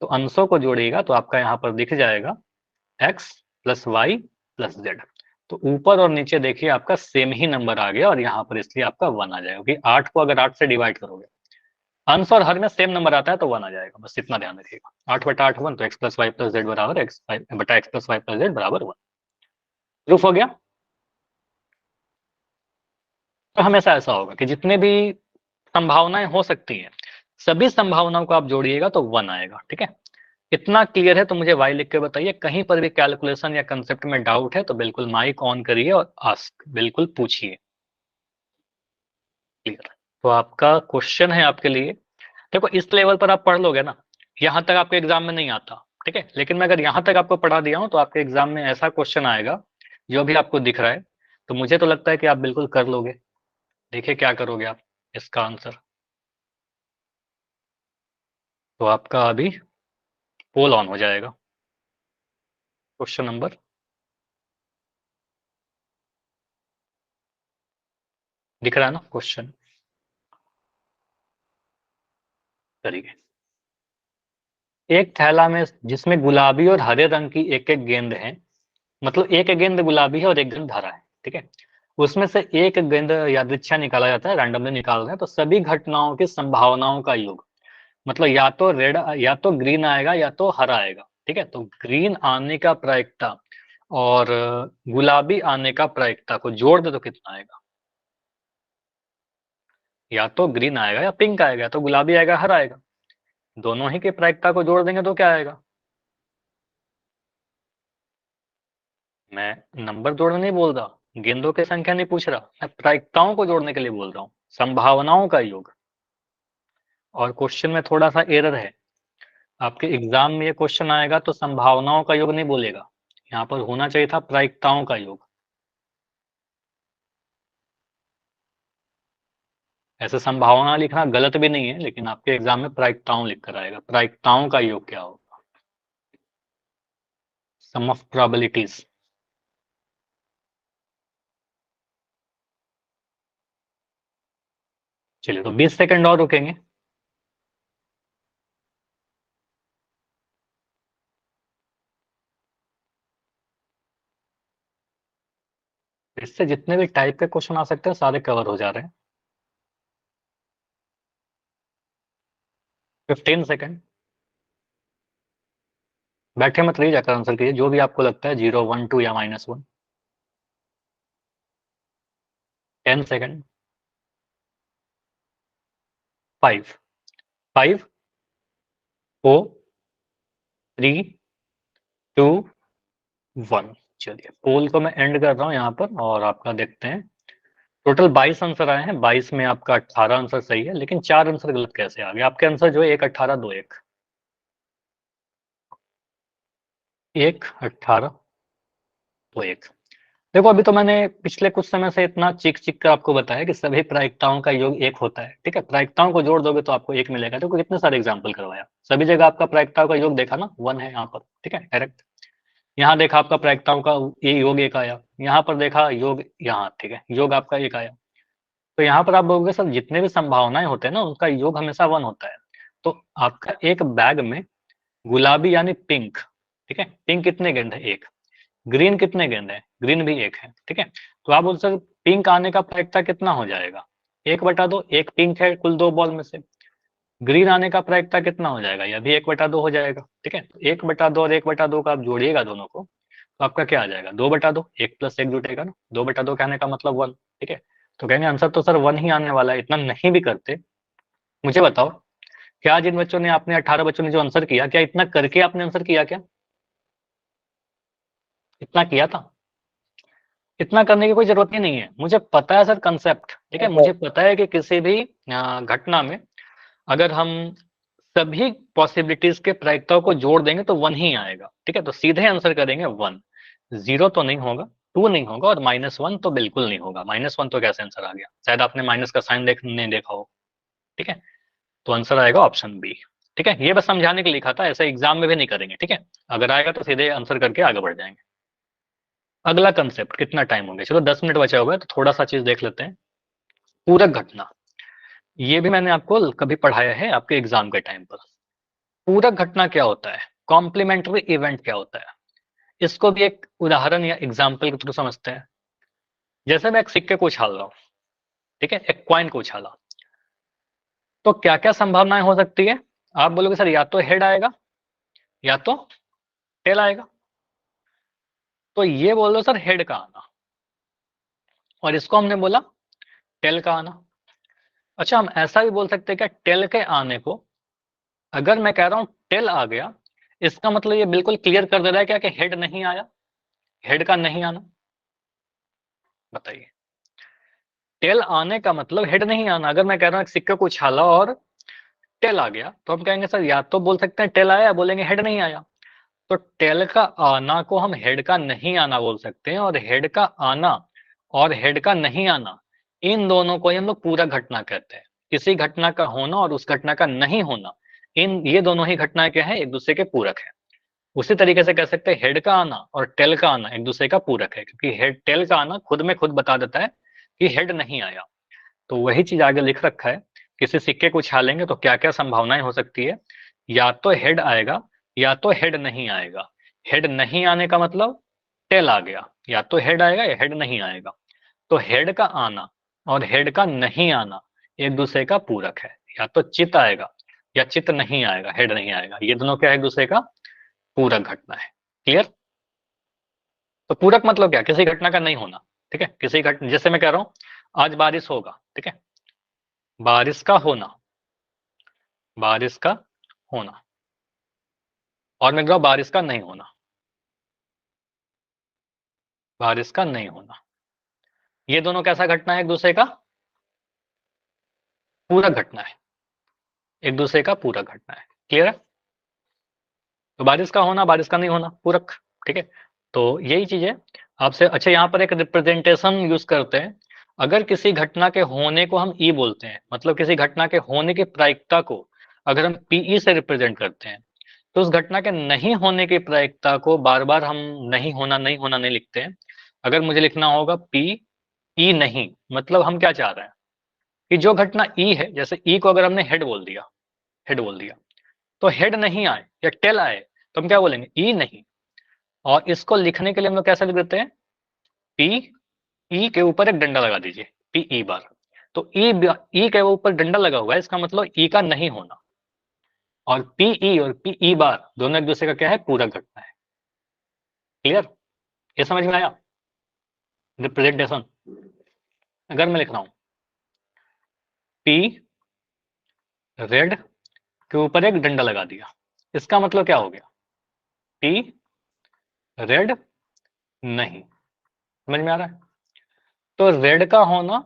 तो अंशों को जोड़िएगा तो आपका यहाँ पर दिख जाएगा x + y + z। तो ऊपर और नीचे देखिए आपका सेम ही नंबर आ गया, और यहाँ पर इसलिए आपका 1 आ जाएगा, क्योंकि 8 को अगर 8 से डिवाइड करोगे, अंश और हर में सेम नंबर आता है तो 1 आ जाएगा, बस इतना ध्यान रखिएगा। 8/8 1, तो x + y + z बराबर x + y + z बराबर 1। प्रूफ हो गया। तो हमेशा ऐसा होगा कि जितने भी संभावनाएं हो सकती हैं, सभी संभावनाओं को आप जोड़िएगा तो 1 आएगा। ठीक है, इतना क्लियर है तो मुझे वाई लिख के बताइए। कहीं पर भी कैलकुलेशन या कंसेप्ट में डाउट है तो बिल्कुल माइक ऑन करिए और आस्क, बिल्कुल पूछिए। क्लियर। तो आपका क्वेश्चन है आपके लिए, देखो इस लेवल पर आप पढ़ लोगे ना, यहाँ तक आपके एग्जाम में नहीं आता, ठीक है, लेकिन मैं अगर यहाँ तक आपको पढ़ा दिया हूँ तो आपके एग्जाम में ऐसा क्वेश्चन आएगा जो भी आपको दिख रहा है, तो मुझे तो लगता है कि आप बिल्कुल कर लोगे। देखिए क्या करोगे आप इसका आंसर। तो आपका अभी पोल ऑन हो जाएगा। क्वेश्चन नंबर दिख रहा है ना क्वेश्चन? करिए। एक थैला में जिसमें गुलाबी और हरे रंग की एक एक गेंद है, मतलब एक गेंद गुलाबी है और एक गेंद हरा है, ठीक है, उसमें से एक गेंद यादृच्छा निकाला जाता है, रैंडमली निकाल रहे हैं, तो सभी घटनाओं की संभावनाओं का योग, मतलब या तो रेड या तो ग्रीन आएगा या तो हरा आएगा, ठीक है, तो ग्रीन आने का प्रायिकता और गुलाबी आने का प्रायिकता को जोड़ दे तो कितना आएगा? या तो ग्रीन आएगा या पिंक आएगा, या तो गुलाबी आएगा हरा आएगा, दोनों ही की प्रायिकता को जोड़ देंगे तो क्या आएगा? मैं नंबर जोड़ने नहीं बोल रहा, गेंदों की संख्या नहीं पूछ रहा, मैं प्रायिकताओं को जोड़ने के लिए बोल रहा हूँ, संभावनाओं का योग। और क्वेश्चन में थोड़ा सा एरर है, आपके एग्जाम में ये क्वेश्चन आएगा तो संभावनाओं का योग नहीं बोलेगा, यहाँ पर होना चाहिए था प्रायिकताओं का योग। ऐसे संभावना लिखना गलत भी नहीं है, लेकिन आपके एग्जाम में प्रायिकताओं लिख कर आएगा, प्रायिकताओं का योग क्या होगा? सम ऑफ प्रोबेबिलिटीज। चलिए तो 20 सेकंड और रुकेंगे। इससे जितने भी टाइप के क्वेश्चन आ सकते हैं सारे कवर हो जा रहे हैं। 15 सेकंड। बैठे मत रहिए, जाकर आंसर कीजिए जो भी आपको लगता है, 0, 1, 2 या -1। 10 सेकंड। 5, 5, 4, 3, 2, 1। चलिए पोल को मैं एंड कर रहा हूँ यहाँ पर, और आपका देखते हैं। टोटल 22 आंसर आए हैं, 22 में आपका 18 आंसर सही है, लेकिन 4 आंसर गलत कैसे आ गए? आपके आंसर जो है 1, 18, 2, 1, 1, 18, 2, 1। देखो अभी तो मैंने पिछले कुछ समय से इतना चिक चिक कर आपको बताया कि सभी प्रायिकताओं का योग 1 होता है, ठीक है, प्रायिकताओं को जोड़ दोगे तो आपको 1 मिलेगा। देखो कितने सारे एग्जाम्पल करवाया, सभी जगह आपका प्रायिकताओं का योग देखा ना, 1 है यहाँ पर, ठीक है, डायरेक्ट। यहाँ देखा आपका प्रायिकताओं का ये योग 1 आया, यहाँ पर देखा योग, यहाँ ठीक है योग आपका 1 आया। तो यहाँ पर आप बोलोगे सर जितने भी संभावनाएं होते हैं ना उनका योग हमेशा 1 होता है। तो आपका एक बैग में गुलाबी यानी पिंक, ठीक है, पिंक कितने गेंद है? 1। ग्रीन कितने गेंद है? ग्रीन भी 1 है, ठीक है। तो आप बोल सकते पिंक आने का प्रायिकता कितना हो जाएगा? 1/2, एक पिंक है कुल 2 बॉल में से। ग्रीन आने का प्रायिकता कितना हो जाएगा? यह भी 1/2 हो जाएगा, ठीक है। 1/2 और 1/2 का आप जोड़िएगा दोनों को, तो आपका क्या आ जाएगा? 2/2, 1 + 1 जुटेगा ना, 2/2 कहने का मतलब 1, ठीक है। तो कहेंगे आंसर तो सर 1 ही आने वाला है, इतना नहीं भी करते। मुझे बताओ, क्या जिन बच्चों ने, आपने 18 बच्चों ने जो आंसर किया, क्या इतना करके आपने आंसर किया? क्या इतना किया था? इतना करने की कोई जरूरत ही नहीं है, मुझे पता है सर कंसेप्ट, ठीक है, मुझे पता है कि किसी भी घटना में अगर हम सभी पॉसिबिलिटीज के प्रायिकताओं को जोड़ देंगे तो 1 ही आएगा, ठीक है। तो सीधे आंसर करेंगे 1, 0 तो नहीं होगा, 2 नहीं होगा, और -1 तो बिल्कुल नहीं होगा। -1 तो कैसे आंसर आ गया? शायद आपने माइनस का साइन नहीं देखा हो, ठीक है। तो आंसर आएगा ऑप्शन बी, ठीक है। ये बस समझाने के लिए लिखा था, ऐसे एग्जाम में भी नहीं करेंगे, ठीक है। अगर आएगा तो सीधे आंसर करके आगे बढ़ जाएंगे। अगला कंसेप्ट, कितना टाइम हो गया? चलो 10 मिनट बचा हुआ है, तो थोड़ा सा चीज देख लेते हैं। पूरक घटना, ये भी मैंने आपको कभी पढ़ाया है आपके एग्जाम के टाइम पर। पूरक घटना क्या होता है? कॉम्प्लीमेंट्री इवेंट क्या होता है? इसको भी एक उदाहरण या एग्जाम्पल के थ्रू समझते हैं। जैसे मैं एक सिक्के को उछाल रहा हूँ, ठीक है, एक कॉइन को उछाला, तो क्या क्या संभावनाएं हो सकती है? आप बोलोगे सर या तो हेड आएगा या तो टेल आएगा। तो ये बोल दो सर हेड का आना, और इसको हमने बोला टेल का आना। अच्छा हम ऐसा भी बोल सकते हैं क्या, टेल के आने को अगर मैं कह रहा हूं टेल आ गया, इसका मतलब ये बिल्कुल क्लियर कर दे रहा है क्या कि हेड नहीं आया, हेड का नहीं आना? बताइए। टेल आने का मतलब हेड नहीं आना। अगर मैं कह रहा हूँ एक सिक्के को उछाला और टेल आ गया तो हम कहेंगे सर या तो बोल सकते हैं टेल आया, बोलेंगे हेड नहीं आया। तो टेल का आना को हम हेड का नहीं आना बोल सकते हैं, और हेड का आना और हेड का नहीं आना, इन दोनों को ही हम लोग पूरक घटना कहते हैं। किसी घटना का होना और उस घटना का नहीं होना, ये दोनों ही घटनाएं क्या है, एक दूसरे के पूरक है। उसी तरीके से कह सकते हैं हेड का आना और टेल का आना एक दूसरे का पूरक है, क्योंकि हेड टेल का आना खुद में खुद बता देता है कि हेड नहीं आया। तो वही चीज आगे लिख रखा है, किसी सिक्के को उछालेंगे तो क्या क्या संभावनाएं हो सकती है, या तो हेड आएगा या तो हेड नहीं आएगा। हेड नहीं आने का मतलब टेल आ गया, या तो हेड आएगा या हेड नहीं आएगा। तो हेड का आना और हेड का नहीं आना एक दूसरे का पूरक है, या तो चित आएगा या चित नहीं आएगा, हेड नहीं आएगा, ये दोनों क्या है, एक दूसरे का पूरक घटना है। क्लियर? तो पूरक मतलब क्या, किसी घटना का नहीं होना। ठीक है, किसी घटना, जैसे मैं कह रहा हूं आज बारिश होगा, ठीक है, बारिश का होना, बारिश का होना, और मैं कह रहा हूं बारिश का नहीं होना, बारिश का नहीं होना, ये दोनों कैसा घटना है, एक दूसरे का पूरक घटना है, एक दूसरे का पूरक घटना है। क्लियर है? तो बारिश का होना, बारिश का नहीं होना, पूरक। ठीक है, तो यही चीज है आपसे। अच्छा, यहाँ पर एक रिप्रेजेंटेशन यूज करते हैं। अगर किसी घटना के होने को हम ई बोलते हैं, मतलब किसी घटना के होने की प्रायिकता को अगर हम पीई से रिप्रेजेंट करते हैं, तो उस घटना के नहीं होने की प्रायिकता को बार बार हम नहीं होना नहीं होना नहीं लिखते हैं। अगर मुझे लिखना होगा पी ई नहीं, मतलब हम क्या चाह रहे हैं कि जो घटना ई है, जैसे ई को अगर हमने हेड बोल दिया, हेड बोल दिया, तो हेड नहीं आए या टेल आए तो हम क्या बोलेंगे, ई नहीं। और इसको लिखने के लिए हम लोग कैसे लिख देते हैं, पी ई के ऊपर एक डंडा लगा दीजिए, पी ई बार। तो ई के ऊपर डंडा लगा हुआ है, इसका मतलब ई का नहीं होना। और पीई और पीई बार दोनों एक दूसरे का क्या है, पूरक घटना है। क्लियर? ये समझ में आया रिप्रेजेंटेशन? अगर मैं लिख रहा हूं पी रेड के ऊपर एक डंडा लगा दिया, इसका मतलब क्या हो गया, पी रेड नहीं। समझ में आ रहा है? तो रेड का होना,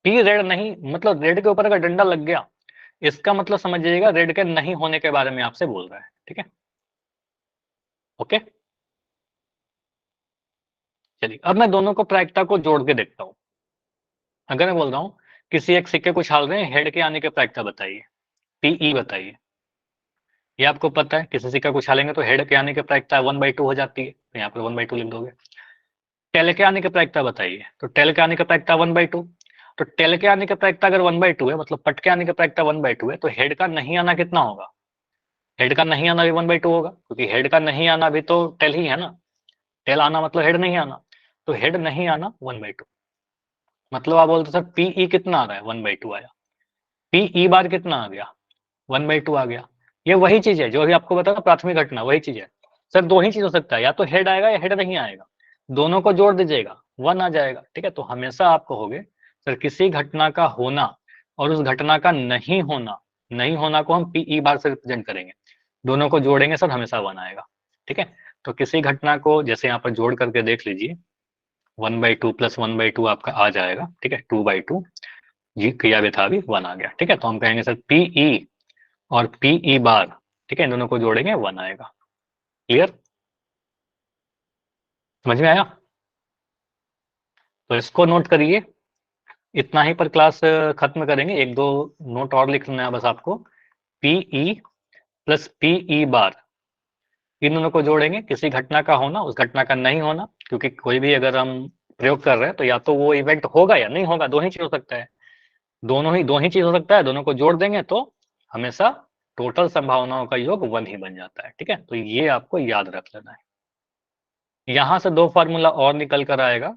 पी रेड नहीं, मतलब रेड के ऊपर अगर डंडा लग गया, इसका मतलब समझिएगा रेड के नहीं होने के बारे में आपसे बोल रहा है। ठीक है, ओके। चलिए, अब मैं दोनों को प्रायिकता को जोड़ के देखता हूं। अगर मैं बोल रहा हूं किसी एक सिक्के को उछाल रहे हैं, हेड के आने की प्रायिकता बताइए, पीई बताइए। ये आपको पता है, किसी सिक्का को उछालेंगे तो हेड के आने की प्रायिकता 1/2 हो जाती है, तो यहाँ पर 1/2 लिख दोगे। टेल के आने की प्रायिकता बताइए, तो टेल के आने की प्रायिकता 1/2। तो टेल के आने की प्रायिकता अगर 1/2 है, मतलब पट के आने की प्रायिकता 1/2 है, तो हेड का नहीं आना कितना होगा, हेड का नहीं आना भी 1/2 होगा, क्योंकि हेड का नहीं आना भी तो टेल ही है ना। टेल आना मतलब हेड नहीं आना, तो हेड नहीं आना 1/2। मतलब आप बोलते सर पीई कितना आ रहा है, 1/2 आया। पीई बार कितना आ गया, 1/2 आ गया। ये वही चीज है जो अभी आपको बताया प्राथमिक घटना, वही चीज है। सर दो ही चीज हो सकता है, या तो हेड आएगा या हेड नहीं आएगा, दोनों को जोड़ दीजिएगा 1 आ जाएगा। ठीक है, तो हमेशा आप कहोगे सर किसी घटना का होना और उस घटना का नहीं होना, नहीं होना को हम पीई बार से रिप्रेजेंट करेंगे, दोनों को जोड़ेंगे सर हमेशा 1 आएगा। ठीक है, तो किसी घटना को जैसे यहाँ पर जोड़ करके देख लीजिए, 1/2 + 1/2 आपका आ जाएगा। ठीक है, 2/2 जी क्रिया भी था, अभी 1 आ गया। ठीक है, तो हम कहेंगे सर पीई और पीई बार, ठीक है, इन दोनों को जोड़ेंगे 1 आएगा। क्लियर? समझ में आया? तो इसको नोट करिए, इतना ही पर क्लास खत्म करेंगे। एक दो नोट और लिखना है बस आपको। पीई प्लस पीई बार, इन दोनों को जोड़ेंगे, किसी घटना का होना उस घटना का नहीं होना, क्योंकि कोई भी अगर हम प्रयोग कर रहे हैं तो या तो वो इवेंट होगा या नहीं होगा, दो ही चीज हो सकता है, दो ही चीज हो सकता है। दोनों को जोड़ देंगे तो हमेशा टोटल संभावनाओं का योग 1 ही बन जाता है। ठीक है, तो ये आपको याद रख लेना है। यहां से दो फार्मूला और निकल कर आएगा।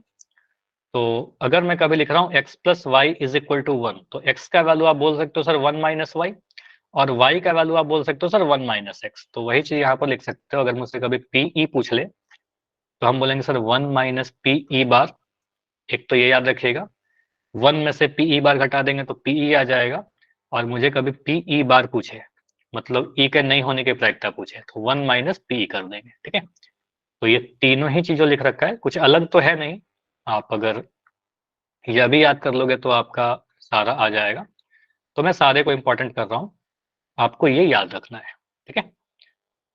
तो अगर मैं कभी लिख रहा हूँ x + y = 1, तो x का वैल्यू आप बोल सकते हो सर 1 - y, और y का वैल्यू आप बोल सकते हो सर 1 - x। तो वही चीज यहाँ पर लिख सकते हो। अगर मुझसे कभी पीई पूछ ले तो हम बोलेंगे सर 1 - पीई बार। एक तो ये याद रखिएगा, 1 में से पीई बार घटा देंगे तो पीई आ जाएगा। और मुझे कभी पीई बार पूछे, मतलब ई के नहीं होने की प्रायिकता पूछे, तो 1 - पीई कर देंगे। ठीक है, तो ये तीनों ही चीजों लिख रखा है, कुछ अलग तो है नहीं। आप अगर यह भी याद कर लोगे तो आपका सारा आ जाएगा। तो मैं सारे को इंपॉर्टेंट कर रहा हूँ, आपको ये याद रखना है, ठीक है।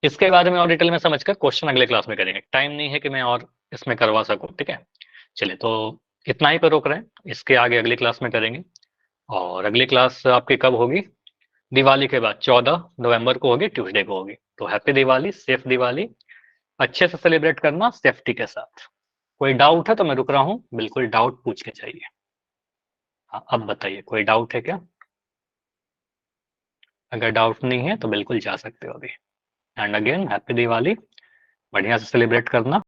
इसके बारे में और डिटेल में समझकर क्वेश्चन अगले क्लास में करेंगे, टाइम नहीं है कि मैं और इसमें करवा सकूं, ठीक है। चलिए, तो इतना ही पर रोक रहे हैं, इसके आगे अगली क्लास में करेंगे। और अगली क्लास आपकी कब होगी? दिवाली के बाद 14 नवंबर को होगी, ट्यूसडे को होगी। तो हैप्पी दिवाली, सेफ दिवाली, अच्छे से सेलिब्रेट करना सेफ्टी के साथ। कोई डाउट है तो मैं रुक रहा हूँ, बिल्कुल डाउट पूछ के चाहिए। हाँ, अब बताइए, कोई डाउट है क्या? अगर डाउट नहीं है तो बिल्कुल जा सकते हो अभी। एंड अगेन हैप्पी दिवाली, बढ़िया से सेलिब्रेट करना।